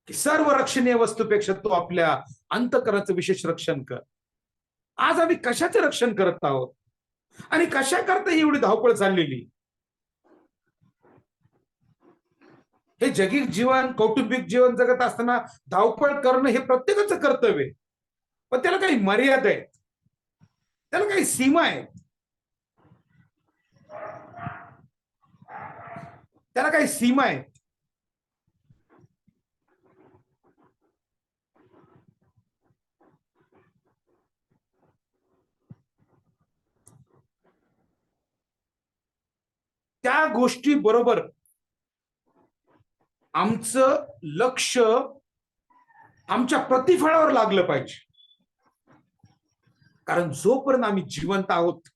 की सर्व रक्षणीय वस्तूपेक्षा तो आपल्या अंतःकरणाचं विशेष रक्षण कर. आज आम्ही कशाचं रक्षण करत आहोत आणि कशा करता एवढी धावपळ चाललेली? हे जगिक जीवन, कौटुंबिक जीवन जगत असताना धावपळ करणं हे प्रत्येकाचं कर्तव्य आहे, पण त्याला काही मर्यादा आहेत, त्याला काही सीमा आहेत, त्याला काही सीमा आहेत. त्या गोष्टी बरोबर आमचं लक्ष आमच्या प्रतिफळावर लागलं पाहिजे. कारण जोपर्यंत आम्ही जिवंत आहोत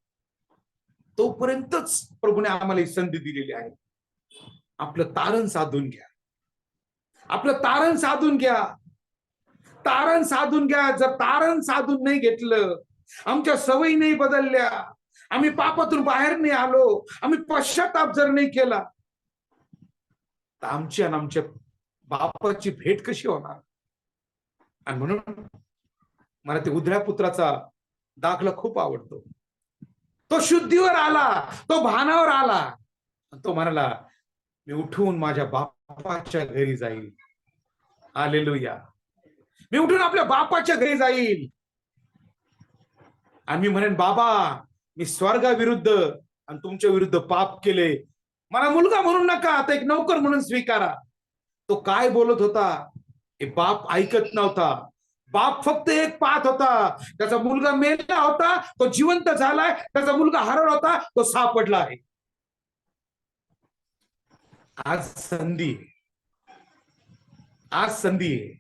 तोपर्यंतच प्रभूने आम्हाला ही संधी दिलेली आहे. आपलं तारण साधून घ्या, आपलं तारण साधून घ्या, तारण साधून घ्या. जर तारण साधून नाही घेतलं, आमच्या सवयी नाही बदलल्या, आम्ही पापातून बाहेर नाही आलो, आम्ही पश्चाताप जर नाही केला, तर आमची आणि आमच्या बापाची भेट कशी होणार? आणि म्हणून मला ते उधळ्या पुत्राचा दाखला खूप आवडतो. तो शुद्धीवर आला, तो भानावर आला, तो म्हणाला, मी उठून माझ्या बापाच्या घरी जाईल. हालेलुया. मी उठून आपल्या बापाच्या घरी जाईल आणि मी म्हणेन, बाबा मी स्वर्गाविरुद्ध आणि तुमच्या विरुद्ध पाप केले, मला मुलगा म्हणून नका, आता एक नौकर म्हणून स्वीकारा. तो काय बोलत होता हे बाप ऐकत नव्हता. बाप फक्त एक पाहत होता, त्याचा मुलगा मेला होता, तो जिवंत झालाय, त्याचा मुलगा हरवला होता, तो सापडला आहे. आज संधी, आज संधी आहे.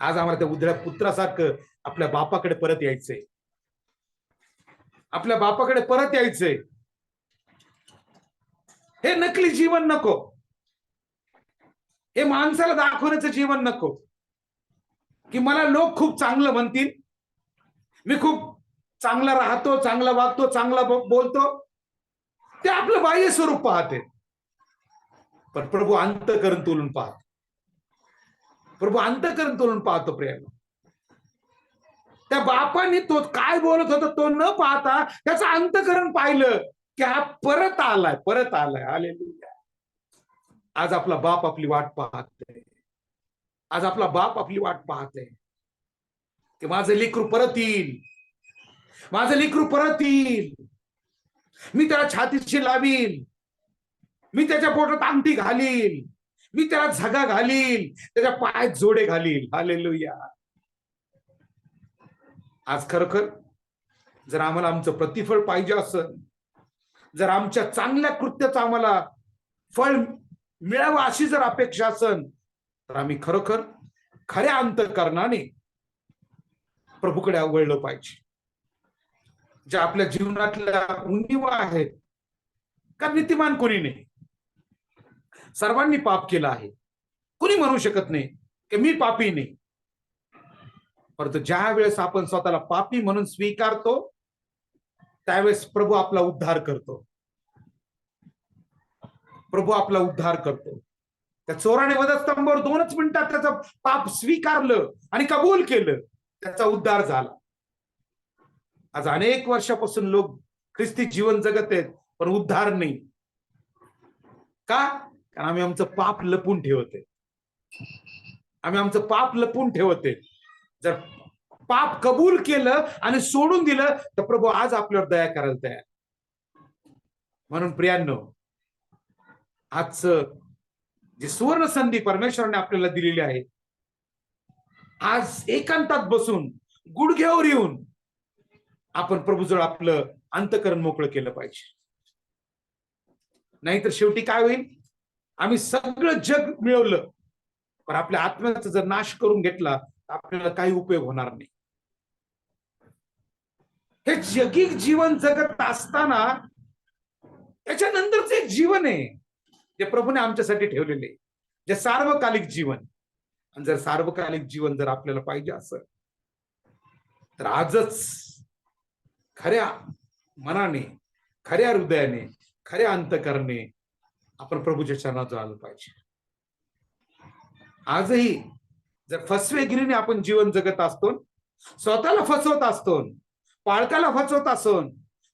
आज आम्हाला त्या उधळ्या पुत्रासारखं आपल्या बापाकडे परत यायचंय, आपल्या बापाकडे परत यायचंय. हे नकली जीवन नको, हे माणसाला दाखवण्याचं जीवन नको की मला लोक खूप चांगलं म्हणतील, मी खूप चांगला राहतो, चांगला वागतो, चांगला बोलतो. ते आपलं बाह्य स्वरूप पाहते, पण प्रभू अंतःकरण तोलून पाहतो. प्रभू अंतःकरण तोलून पाहतो. प्रेम, त्या बापाने तो काय बोलत होता तो न पाहता त्याचं अंतःकरण पाहिलं. की हा परत आलाय, परत आलाय. हालेलुया. आज आपला बाप आपली वाट पाहते. आज आपला बाप आपली वाट पाहते की माझं लेकरू परत येईल, माझं लेकरू परत येईल. मी त्याला छातीशी लावील, मी त्याच्या पोटात अंगठी घालील, मी त्याला झगा घालील, त्याच्या पायात जोडे घालील. हालेलुया. आज खरोखर जर आम्हाला आमचं प्रतिफळ पाहिजे असेल, जर आमच्या चांगल्या कृत्याचं आम्हाला फळ मिळावं अशी जर अपेक्षा असेल, तर आम्ही खरोखर खऱ्या अंतःकरणाने प्रभूकडे वळलं पाहिजे. ज्या आपल्या जीवनातल्या उणीवा आहेत, का नीतिमान कोणी नाही, सर्वांनी पाप केलं आहे. कोणी म्हणू शकत नाही की मी पापी नाही. परंतु ज्या वेळेस आपण स्वतःला पापी म्हणून स्वीकारतो, त्यावेळेस प्रभू आपला उद्धार करतो. प्रभू आपला उद्धार करतो. त्या चोराने वधस्तंभावर 2च मिनिटात त्याचं पाप स्वीकारलं आणि कबूल केलं, त्याचा उद्धार झाला. आज अनेक वर्षापासून लोक ख्रिस्ती जीवन जगत आहेत, पण उद्धार नाही. का? कारण आम्ही आमचं पाप लपून ठेवते. आम्ही आमचं पाप लपून ठेवते. जर पाप कबूल केलं आणि सोडून दिलं, तर प्रभू आज आपल्यावर दया करायला तयार. म्हणून प्रियांनो, आजचं जी सुवर्ण संधी परमेश्वराने आपल्याला दिलेली आहे, आज एकांतात बसून गुडघ्यावर येऊन आपण प्रभूजवळ आपलं अंतःकरण मोकळं केलं पाहिजे. नाहीतर शेवटी काय होईल? आम्ही सगळं जग मिळवलं, पण आपल्या आत्म्याचा जर नाश करून घेतला, तर आपल्याला काही उपयोग होणार नाही. हे जगिक जीवन जगत असताना त्याच्यानंतरच एक जीवन आहे जे प्रभूने आमच्यासाठी ठेवलेले, जे सार्वकालिक जीवन. आणि जर सार्वकालिक जीवन जर आपल्याला पाहिजे असेल, तर आजच खऱ्या मनाने, खऱ्या हृदयाने, खऱ्या अंतःकरणाने आपण प्रभूच्या चरणात आलं पाहिजे. आजही जर फसवेगिरीने आपण जीवन जगत असतो, स्वतःला फसवत असतो, पालकाला फसवत असतो,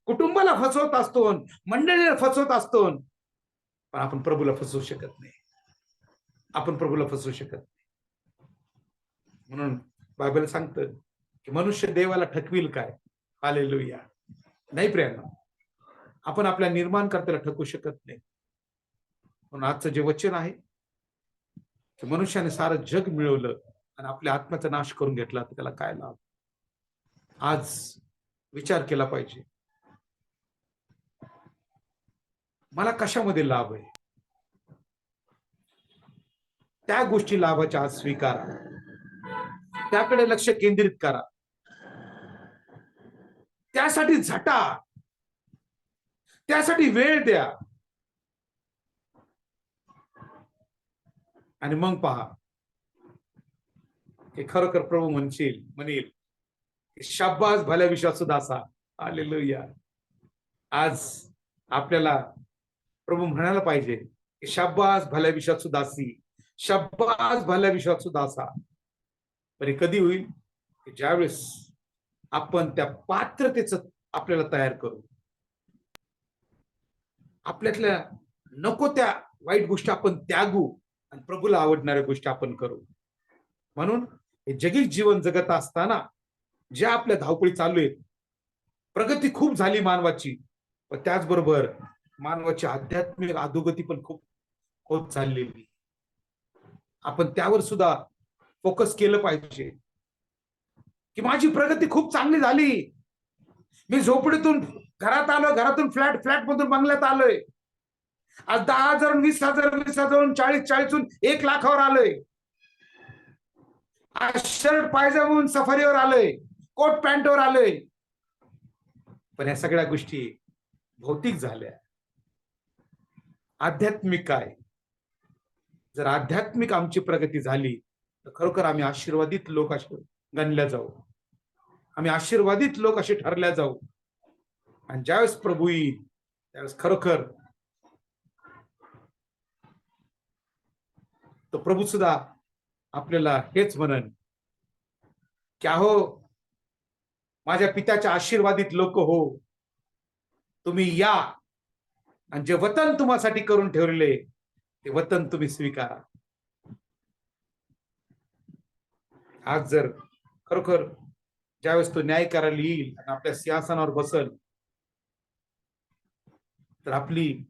कुटुंबाला फसवत असतो, मंडळीला फसवत असतो, पण आपण प्रभूला फसवू शकत नाही. आपण प्रभूला फसवू शकत नाही. म्हणून बायबल सांगतं की मनुष्य देवाला ठकविल काय? हालेलुया. नाही प्रियांनो, आपण आपल्या निर्माणकर्त्याला ठकवू शकत नाही. म्हणून आजचं जे वचन आहे की मनुष्याने सारं जग मिळवलं आणि आपल्या आत्म्याचा नाश करून घेतला, तर त्याला काय लाभ? आज विचार केला पाहिजे, मला कशामध्ये लाभ आहे? त्या गोष्टी लाभाच्या आज स्वीकारा, त्याकडे लक्ष केंद्रित करा, त्यासाठी झटा, त्यासाठी वेळ द्या. आणि मग पहा की खरोखर प्रभू म्हणेल की शाब्बास भल्या विश्वासू दासा. हालेलुया. आज आपल्याला प्रभू म्हणायला पाहिजे की शाब्बास भल्या विश्वासू दासी, शाब्बास भल्या विश्वासू दासा. पण कधी होईल? की ज्यावेळेस आपण त्या पात्रतेचं आपल्याला तयार करू, आपल्यातल्या नको त्या वाईट गोष्टी आपण त्यागू आणि प्रभूला आवडणाऱ्या गोष्टी आपण करू. म्हणून हे जगिक जीवन जगत असताना ज्या आपल्या धावपळी चालू आहेत, प्रगती खूप झाली मानवाची, पण त्याचबरोबर मानवाची आध्यात्मिक अधोगती पण खूप होत चाललेली. आपण त्यावर सुद्धा फोकस केलं पाहिजे की माझी प्रगती खूप चांगली झाली, मी झोपडीतून घरात आलो, घरातून फ्लॅट मधून बंगल्यात आलोय, आज 10,000, 20,000, 20,000, 40,000 1 लाखावर आलोय, आज शर्ट पायजामून सफारीवर आलोय, कोट पॅन्टवर आलोय. पण या सगळ्या गोष्टी भौतिक झाल्या. आध्यात्मिक काय? जर आध्यात्मिक आमची प्रगती झाली, तर खरोखर आम्ही आशीर्वादित लोक असे गणल्या जाऊ, आम्ही आशीर्वादित लोक असे ठरल्या जाऊ. आणि ज्यावेळेस प्रभू येईल, त्यावेळेस खरोखर तो प्रभू सुद्धा आपल्याला हेच म्हणन की अहो माझ्या पित्याच्या आशीर्वादित लोक हो, तुम्ही या आणि जे वतन तुम्हासाठी करून ठेवलेले ते वतन तुम्ही स्वीकारा. आज जर खरोखर ज्यावेळेस तो न्याय करायला येईल आणि आपल्या सिंहासनावर बसल, तर आपली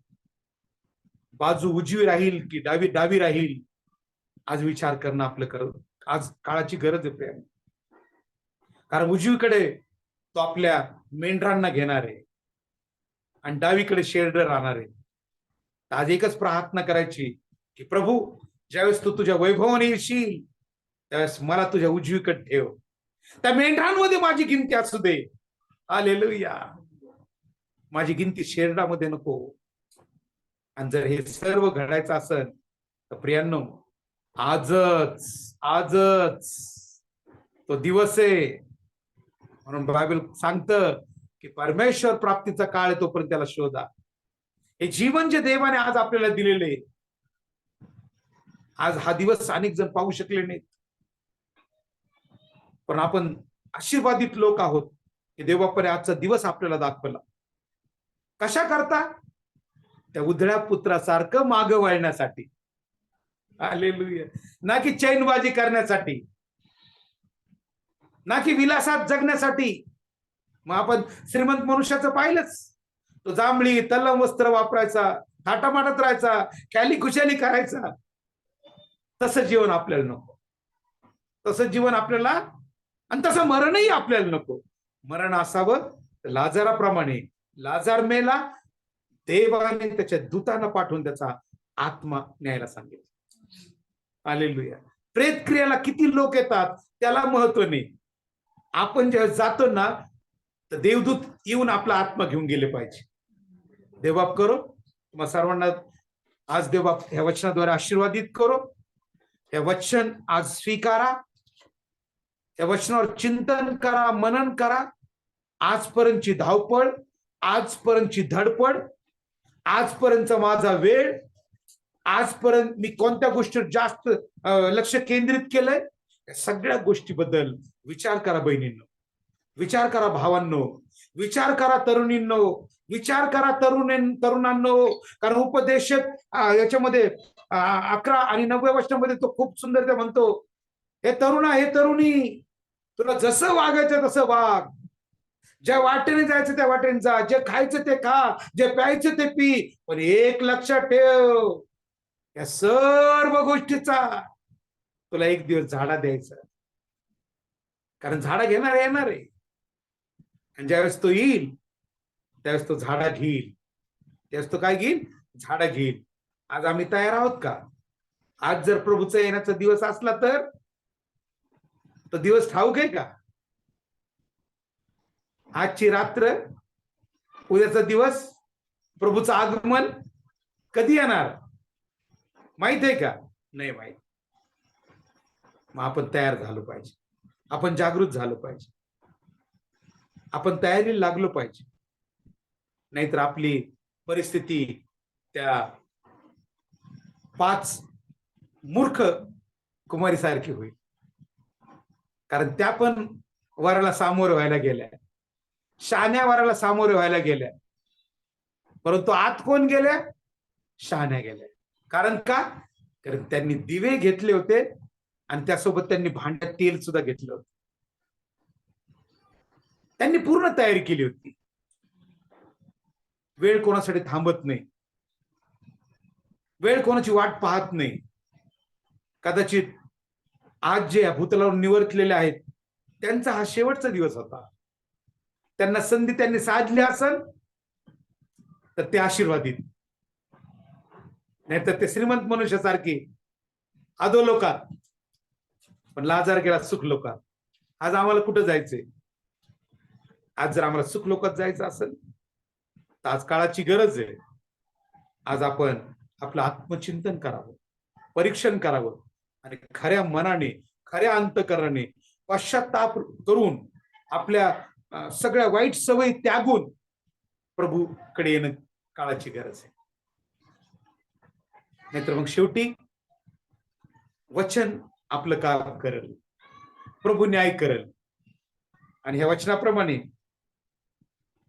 बाजू उजवी राहील की डावी राहील, आज विचार करणं आपलं आज काळाची गरज आहे प्रेम. कारण उजवीकडे तो आपल्या मेंढरांना घेणार आहे आणि डावीकडे शेरडं राहणार आहे. आज एकच प्रार्थना करायची की प्रभू, ज्यावेळेस तू तुझ्या वैभवाने येशील त्यावेळेस मला तुझ्या उजवीकडे ठेव. त्या मेंढरांमध्ये माझी गिनती असू दे. हालेलुया. माझी गिनती शेरडामध्ये नको. आणि जर हे सर्व घडायचं असेल तर प्रियांनो, आजच तो दिवस आहे. म्हणून बायबल सांगतं की परमेश्वर प्राप्तीचा काळ आहे, तोपर्यंत त्याला शोधा. हे जीवन जे देवाने आज आपल्याला दिलेले, आज हा दिवस अनेक जण पाहू शकले नाहीत, पण आपण आशीर्वादित लोक आहोत की देवापणे आजचा दिवस आपल्याला दाखवला. कशा करता? त्या उधळ्या पुत्रासारखं मागं वळण्यासाठी. हालेलुया. ना की चैनबाजी करण्यासाठी, ना की विलासात जगण्यासाठी. मग आपण श्रीमंत मनुष्याचं पाहिलंच, तो जांभळी तल्लम वस्त्र वापरायचा, थाटामाटात राहायचा, ख्याली खुशाली करायचा. तसं जीवन आपल्याला नको. तसं जीवन आपल्याला, आणि तसं मरणही आपल्याला नको. मरण असावं लाजाराप्रमाणे. लाजार मेला, देवाने त्याच्या दूतांना पाठवून त्याचा आत्मा न्यायला सांगितलं. हालेलुया. प्रेत क्रियाला किती लोक येतात त्याला महत्व नाही. आपण जेव्हा जातो ना, तर देवदूत येऊन आपला आत्मा घेऊन गेले पाहिजे. देवबाप करो तुम्हा सर्वांना आज देवबाप ह्या वचनाद्वारे आशीर्वादित करो. हे वचन आज स्वीकारा. या वचनावर चिंतन करा, मनन करा. आजपर्यंतची धावपळ, आजपर्यंतची धडपड, आजपर्यंतचा माझा वेळ, आजपर्यंत मी कोणत्या गोष्टीवर जास्त लक्ष केंद्रित केलंय, या सगळ्या गोष्टीबद्दल विचार करा बहिणींनो, विचार करा भावांनो, विचार करा तरुणींनो, विचार करा तरुणांनो. कारण उपदेशक याच्यामध्ये 11 आणि 9 वचनामध्ये तो खूप सुंदर म्हणतो, हे तरुणा, हे तरुणी, तुला जसं वागायचं तसं वाग. ज्या वाटेने जायचं त्या वाटेने जा, जे खायचं ते खा, जे प्यायचं ते पी. पण एक लक्षात ठेव, या सर्व गोष्टीचा तुला एक दिवस झाडा द्यायचा. कारण झाडा येणार आहे. आणि ज्यावेळेस तो येईल त्यावेळेस तो झाडा घेईल. त्यावेळेस तो काय घेईल? झाडा घेईल. आज आम्ही तयार आहोत का? आज जर प्रभूचा येण्याचा दिवस असला तर तो दिवस ठाऊक आहे का? आजची रात्र, उद्याचा दिवस, प्रभूचं आगमन कधी येणार माहित आहे का? नाही माहित. मग आपण तयार झालो पाहिजे, आपण जागृत झालो पाहिजे, आपण तयारीला लागलो पाहिजे. नाहीतर आपली परिस्थिती त्या 5 मूर्ख कुमारी सारखी होईल. कारण त्या पण वराला सामोरं व्हायला गेल्या, शहाण्या वराला सामोरे व्हायला गेल्या, परंतु आत कोण गेल्या? शहाण्या गेल्या. कारण का? कारण त्यांनी दिवे घेतले होते आणि त्यासोबत त्यांनी भांड्यात तेल सुद्धा घेतलं होतं. त्यांनी पूर्ण तयारी केली होती. वेळ कोणासाठी थांबत नाही, वेळ कोणाची वाट पाहत नाही. कदाचित आज जे भूतलावर निवर्तलेले आहेत त्यांचा हा शेवटचा दिवस होता. त्यांना संधी त्यांनी साधली असेल तर ते आशीर्वादित, नाहीतर ते श्रीमंत मनुष्यासारखे अधोलोकात, पण लाजार गेला सुख लोकात. आज आम्हाला कुठं जायचंय? आज जर आम्हाला सुख लोकात जायचं असेल तर आज काळाची गरज आहे. आज आपण आपलं आत्मचिंतन करावं, परीक्षण करावं आणि खऱ्या मनाने, खऱ्या अंतःकरणाने पश्चाताप करून आपल्या सगळ्या वाईट सवयी त्यागून प्रभूकडे येणं काळाची गरज आहे. नाहीतर मग शेवटी वचन आपलं काम करेल, प्रभू न्याय करेल. आणि ह्या वचनाप्रमाणे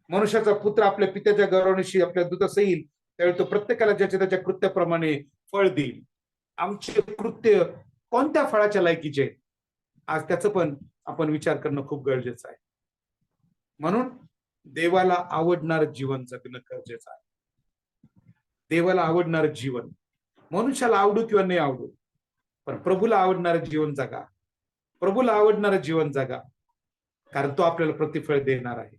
मनुष्याचा पुत्र आपल्या पित्याच्या गौरवानिशी आपल्या दूतास येईल त्यावेळी तो प्रत्येकाला ज्याच्या त्याच्या कृत्याप्रमाणे फळ देईल. आमचे कृत्य कोणत्या फळाच्या लायकीचे आहेत, आज त्याचं पण आपण विचार करणं खूप गरजेचं आहे. म्हणून देवाला आवडणारं जीवन जगणं गरजेचं आहे. देवाला आवडणारं जीवन, मनुष्याला आवडू किंवा नाही आवडू, पण प्रभूला आवडणारं जीवन जगा. प्रभूला आवडणारं जीवन जगा, कारण तो आपल्याला प्रतिफळ देणार आहे.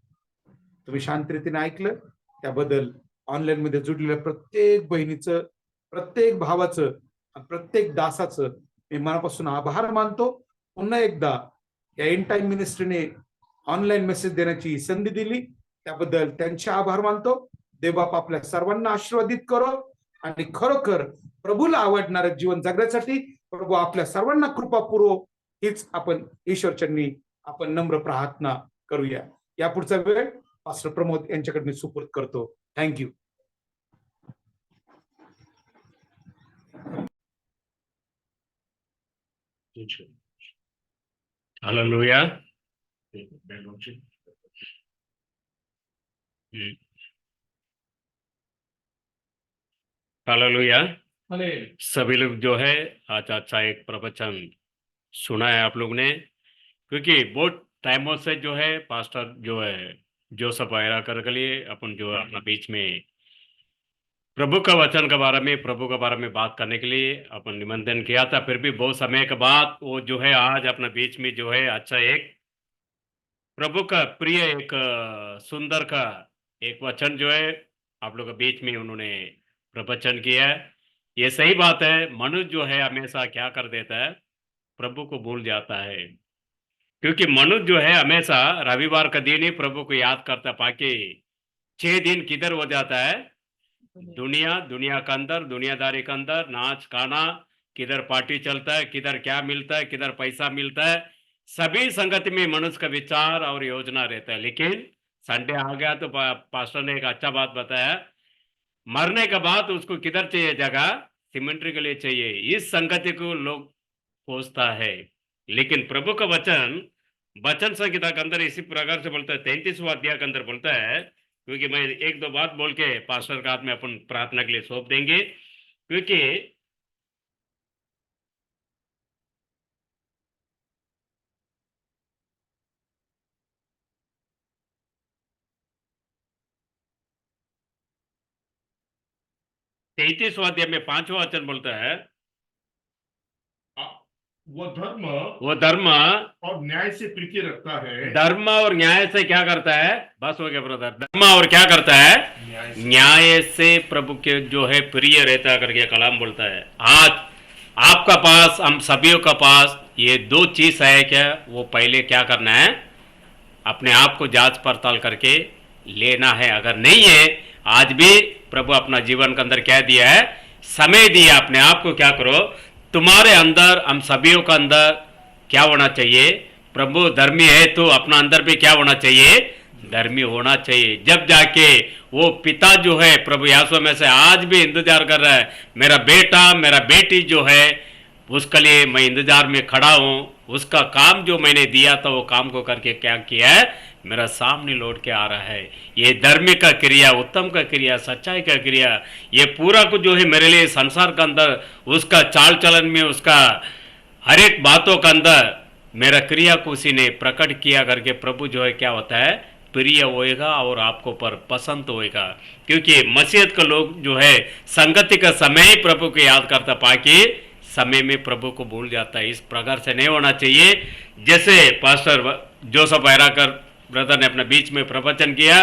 तुम्ही शांत रीतीने ऐकलं, त्याबद्दल ऑनलाईन मध्ये जुडलेल्या प्रत्येक बहिणीचं, प्रत्येक भावाचं, प्रत्येक दासाचं मी मनापासून आभार मानतो. पुन्हा एकदा या एंड टाइम मिनिस्ट्रीने ऑनलाईन मेसेज देण्याची संधी दिली, त्याबद्दल त्यांचे आभार मानतो. देवबाप आपल्या सर्वांना आशीर्वादित करो आणि खरोखर प्रभूला आवडणारं जीवन जगण्यासाठी प्रभू आपल्या सर्वांना कृपा पुरव, हीच आपण ईश्वरचरणी आपण नम्र प्रार्थना करूया. यापुढचा वेळ पास्टर प्रमोद यांच्याकडे मी सुपूर्द करतो. थँक्यू. हालेलुया. हालेलुया. सभी लोग जो है आज अच्छा एक प्रवचन सुना है आप लोग ने, क्योंकि बहुत टाइमों से जो है पास्टर जो है जोसेफ आयराकर के लिए अपन जो है अपना बीच में प्रभु का वचन के बारे में, प्रभु के बारे में बात करने के लिए अपन निमंत्रण किया था. फिर भी बहुत समय के बाद वो जो है आज अपना बीच में जो है अच्छा एक प्रभु का प्रिय एक सुंदर का एक वचन जो है आप लोग के बीच में उन्होंने प्रवचन किया है. ये सही बात है. मनुष्य जो है हमेशा क्या कर देता है, प्रभु को भूल जाता है. क्योंकि मनुष्य जो है हमेशा रविवार का दिन ही प्रभु को याद करता, बाकी 6 दिन किधर हो जाता है, दुनिया के अंदर, दुनियादारी के अंदर नाच गाना, किधर पार्टी चलता है, किधर क्या मिलता है, किधर पैसा मिलता है, सभी संगति में मनुष्य का विचार और योजना रहता है. लेकिन संडे आ गया तो पास्टर ने एक अच्छा बात बताया, मरने के बाद उसको किधर चाहिए जगह, सिमेंट्री के लिए चाहिए. इस संगति को लोग खोजता है. लेकिन प्रभु का वचन संहिता के अंदर इसी प्रकार से बोलता है, 33वां अध्याय के अंदर बोलता है, क्योंकि मैं एक दो बात बोल के पास्टर का हाथ में अपन प्रार्थना के लिए सौंप देंगे. क्योंकि तैतीसवां अध्याय में 5वां वचन बोलता है, वो वो धर्म और न्याय से प्रीति रखता है. धर्म और न्याय से क्या करता है, बस हो गया ब्रदर. धर्म और क्या करता है, न्याय से प्रभु के जो है प्रिय रहता करके कलाम बोलता है. आज आपका पास, हम सभी का पास ये 2 चीज है क्या, वो पहले क्या करना है, अपने आप को जांच पड़ताल करके लेना है. अगर नहीं है, आज भी प्रभु अपना जीवन के अंदर क्या दिया है, समय दिया. अपने आप को क्या करो, तुम्हारे अंदर, हम सभी का अंदर क्या होना चाहिए, प्रभु धर्मी है तो अपना अंदर भी क्या होना चाहिए, धर्मी होना चाहिए. जब जाके वो पिता जो है प्रभु यासुआ में से आज भी इंतजार कर रहा है, मेरा बेटा मेरा बेटी जो है उसके लिए मैं इंतजार में खड़ा हूं. उसका काम जो मैंने दिया था वो काम को करके क्या किया है, मेरा सामने लौट के आ रहा है. ये धर्म का क्रिया, उत्तम का क्रिया, सच्चाई का क्रिया, ये पूरा कुछ जो है मेरे लिए संसार के अंदर, उसका चाल चलन में, उसका हर एक बातों के अंदर मेरा क्रिया को उसी ने प्रकट किया करके प्रभु जो है क्या होता है, प्रिय होएगा और आपको पर पसंद होएगा. क्योंकि मसीहत के लोग जो है संगति का समय ही प्रभु को याद करता, बाकी समय में प्रभु को भूल जाता है. इस प्रकार से नहीं होना चाहिए. जैसे पास्टर जोसेफ आयराकर ब्रदर ने अपने बीच में प्रवचन किया,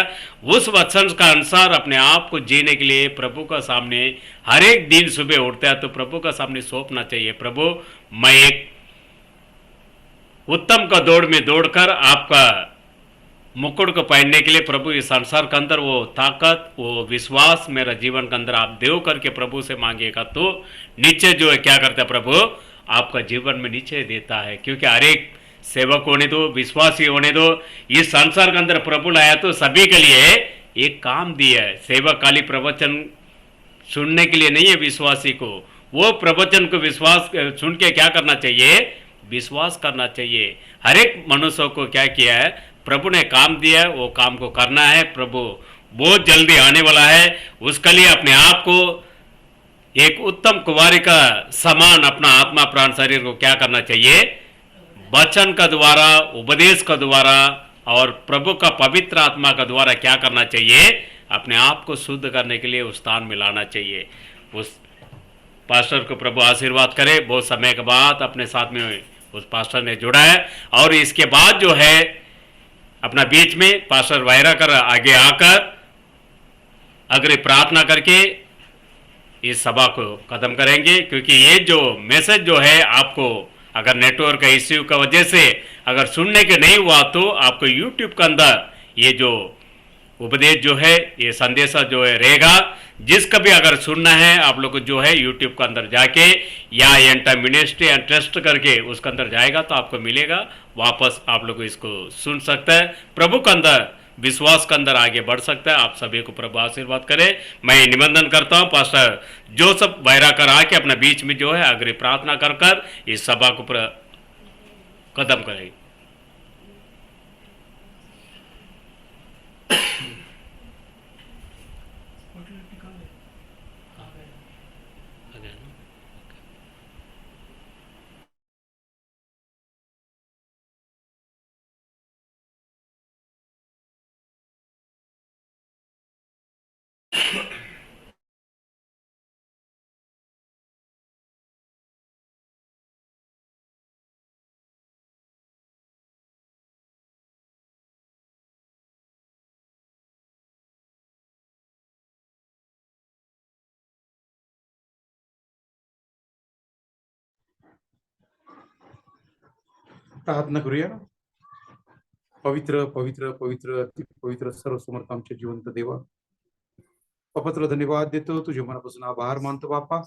उस वचन का अनुसार अपने आप को जीने के लिए प्रभु का सामने हर एक दिन सुबह उठता है तो प्रभु का सामने सौंपना चाहिए. प्रभु मैं एक उत्तम का दौड़ में दौड़कर आपका मुकुट को पहनने के लिए प्रभु इस संसार के अंदर वो ताकत, वो विश्वास मेरा जीवन के अंदर आप देव करके प्रभु से मांगेगा तो नीचे जो है क्या करता है, प्रभु आपका जीवन में नीचे देता है. क्योंकि हर एक सेवक होने दो, विश्वासी होने दो, इस संसार के अंदर प्रभु लाया तो सभी के लिए एक काम दिया है. सेवक खाली प्रवचन सुनने के लिए नहीं है विश्वासी को, वो प्रवचन को विश्वास सुन के क्या करना चाहिए, विश्वास करना चाहिए. हर एक मनुष्य को क्या किया है, प्रभु ने काम दिया है, वो काम को करना है. प्रभु बहुत जल्दी आने वाला है। उसके लिए अपने आप को एक उत्तम कुंवारी का समान अपना आत्मा प्राण शरीर को क्या करना चाहिए, वचन का द्वारा, उपदेश का द्वारा और प्रभु का पवित्र आत्मा का द्वारा क्या करना चाहिए, अपने आप को शुद्ध करने के लिए उस स्थान में लाना चाहिए। उस पास्टर को प्रभु आशीर्वाद करे। बहुत समय के बाद अपने साथ में उस पास्टर ने जुड़ा है और इसके बाद जो है अपना बीच में पास्टर वायरा कर आगे आकर अग्र प्रार्थना करके इस सभा को खत्म करेंगे, क्योंकि ये जो मैसेज जो है आपको अगर नेटवर्क का इश्यू का वजह से अगर सुनने के नहीं हुआ तो आपको यूट्यूब के अंदर ये जो उपदेश जो है, ये संदेशा जो है रहेगा। जिसका भी अगर सुनना है आप लोग को जो है यूट्यूब के अंदर जाके या एंटा मिनिस्ट्री एंड ट्रस्ट करके उसके अंदर जाएगा तो आपको मिलेगा, वापस आप लोग इसको सुन सकता है, प्रभु के अंदर विश्वास के अंदर आगे बढ़ सकता है। आप सभी को प्रभु आशीर्वाद करे। मैं निबंधन करता हूँ पास्टर जोसेफ वायरा कर आके अपने बीच में जो है अग्र प्रार्थना कर कर इस सभा को खत्म करेगी। प्रार्थना करूया. पवित्र पवित्र पवित्र अति पवित्र सर्व समर्थ आमचे जिवंत देवा, बापा तुला धन्यवाद देतो, तुझे मनापासून आभार मानतो बापा.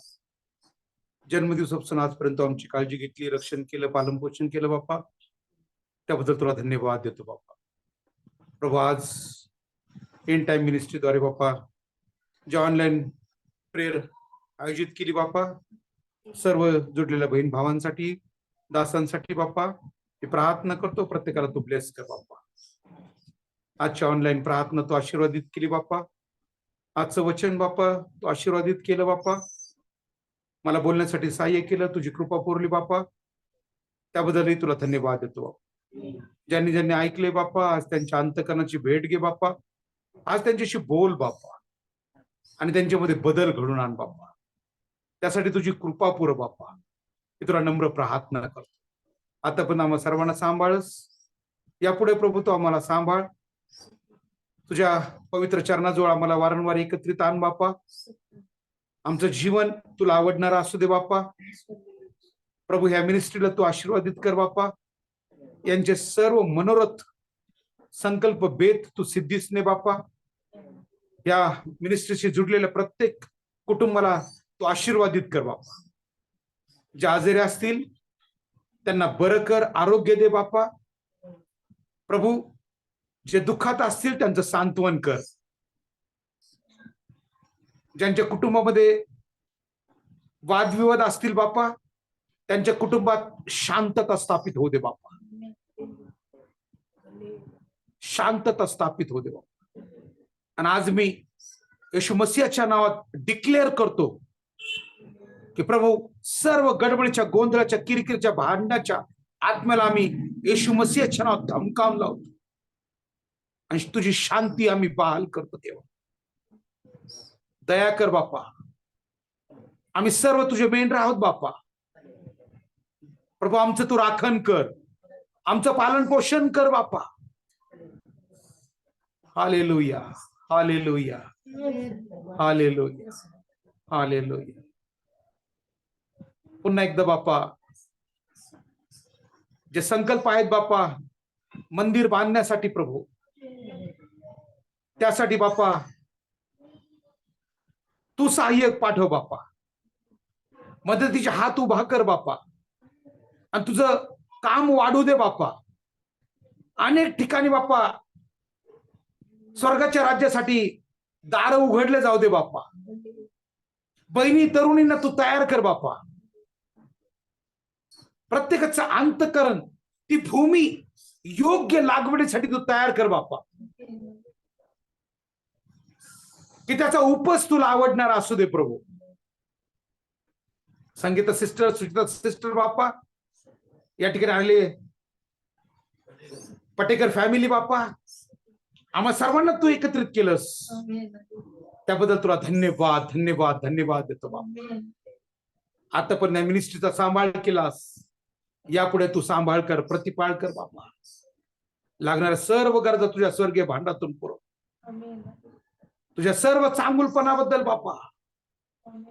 जन्मदिवसापासून आजपर्यंत आमची काळजी घेतली, रक्षण केलं, पालन पोषण केलं बापा, त्याबद्दल तुला धन्यवाद देतो बापा. प्रभू आज एंड टाइम मिनिस्ट्रीद्वारे बापा जे ऑनलाईन प्रेयर आयोजित केली बापा, सर्व जुडलेल्या बहीण भावांसाठी, दासांसाठी बापा मी प्रार्थना करतो, प्रत्येकाला तू ब्लेस कर बापा. आजच्या ऑनलाईन प्रार्थना तू आशीर्वादित केली बापा. आजचं वचन बापा तू आशीर्वादित केलं बापा. मला बोलण्यासाठी सहाय्य केलं, तुझी कृपा पुरली बापा, त्याबद्दलही तुला धन्यवाद देतो बापा. ज्यांनी ज्यांनी ऐकले बापा, आज त्यांच्या अंतकरणाची भेट घे बापा. आज त्यांच्याशी बोल बापा आणि त्यांच्यामध्ये बदल घडून आण बापा. त्यासाठी तुझी कृपा पुर बापा. मी तुला नम्र प्रार्थना करतो. आता पण आम्हा सर्वांना सांभाळस. यापुढे प्रभू तू आम्हाला सांभाळ. तुझ्या पवित्र चरणाजवळ आम्हाला वारंवार एकत्रित आण बापा. आमचं जीवन तुला आवडणारं असू दे बापा. प्रभू ह्या मिनिस्ट्रीला तू आशीर्वादित कर बापा. यांचे सर्व मनोरथ संकल्प बेत तू सिद्धीस ने बापा. या मिनिस्ट्रीशी जुडलेल्या प्रत्येक कुटुंबाला तू आशीर्वादित कर बापा. जे आजारी असतील त्यांना बरं कर, आरोग्य दे बापा. प्रभू जे दुःखात असतील त्यांचं सांत्वन कर. ज्यांच्या कुटुंबामध्ये वादविवाद असतील बापा, त्यांच्या कुटुंबात शांतता स्थापित होऊ दे बापा. शांतता स्थापित होऊ दे बापा. आणि आज मी येशू मसीहाच्या नावात डिक्लेअर करतो की प्रभू सर्व गडबडीच्या, गोंधळाच्या, किरकिरच्या, भांडणाच्या आत्म्याला आम्ही येशू मसीहाच्या नावात धमकावून लावतो आणि तुझी शांती आम्ही बहाल करतो. देवा दया कर बापा. आम्ही सर्व तुझे मेंढर आहोत बापा. प्रभू आमचं तू राखण कर, आमचं पालन पोषण कर बापा. Hallelujah, hallelujah, hallelujah, hallelujah. पुन्हा एकदा बापा जे संकल्प आहेत बापा मंदिर बांधण्यासाठी प्रभू, त्यासाठी बापा तू सहाय्यक पाठव बापा. मदतीचे हात उभा कर बापा आणि तुझं काम वाढू दे बापा. अनेक ठिकाणी बापा स्वर्गाच्या राज्यासाठी दार उघडले जाऊ दे बापा. बहिणी तरुणींना तू तयार कर बापा. प्रत्येकाचं अंतकरण, ती भूमी योग्य लागवडीसाठी तू तयार कर बापा. की त्याचा उपज तुला आवडणार असू दे प्रभू. संगीता सिस्टर, सुचिता सिस्टर बाप्पा, या ठिकाणी आलेले पटेकर फॅमिली बाप्पा, आम्हा सर्वांना तू एकत्रित केलंस, त्याबद्दल तुला धन्यवाद धन्यवाद धन्यवाद देतो बाप्पा. आता पण या मिनिस्ट्रीचा सांभाळ केलास, यापुढे तू सांभाळ कर, प्रतिपाळ कर बाप्पा. लागणाऱ्या सर्व गरजा तुझ्या स्वर्गीय भांडातून पुरव. तुझ्या सर्व चांगुलपणाबद्दल बाप्पा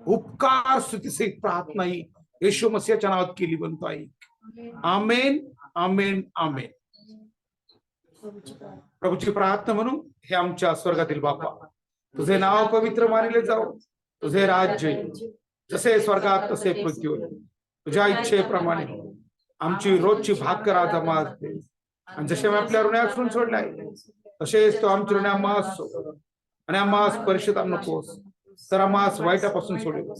उपकार स्तुतीसहित प्रार्थना ही येशू मसीहाच्या नावात केली बनतो आहे. आमेन आमेन आमेन. प्रभूची प्रार्थना म्हणून हे आमच्या स्वर्गातील बाप्पा, तुझे नाव पवित्र मानले जाओ, तुझे राज्य येईल, जसे स्वर्गात तसे पृथ्वीवर. तुझ्या इच्छेप्रमाणे आमची रोजची भाकर आज आम्हाला दे, आणि जसे आम्ही आपल्या ऋणासून सोडलाय तसेच तो आमच्या ऋण आम्हास सोड, आणि आम्हास परिषदात नकोस तर आम्हास वाईटापासून सोडेल.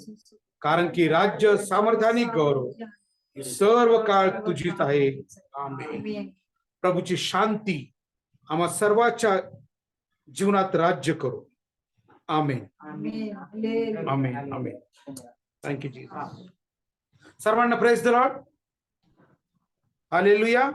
कारण की राज्य, सामर्थ्य आणि गौरव ही सर्व काळ तुझीच आहे. आमेन. प्रभूची शांती आम्हा सर्वांच्या जीवनात राज्य करो. Amen amen amen. Thank you Jesus. सर्वांना प्रेज द लॉर्ड. हालेलुया.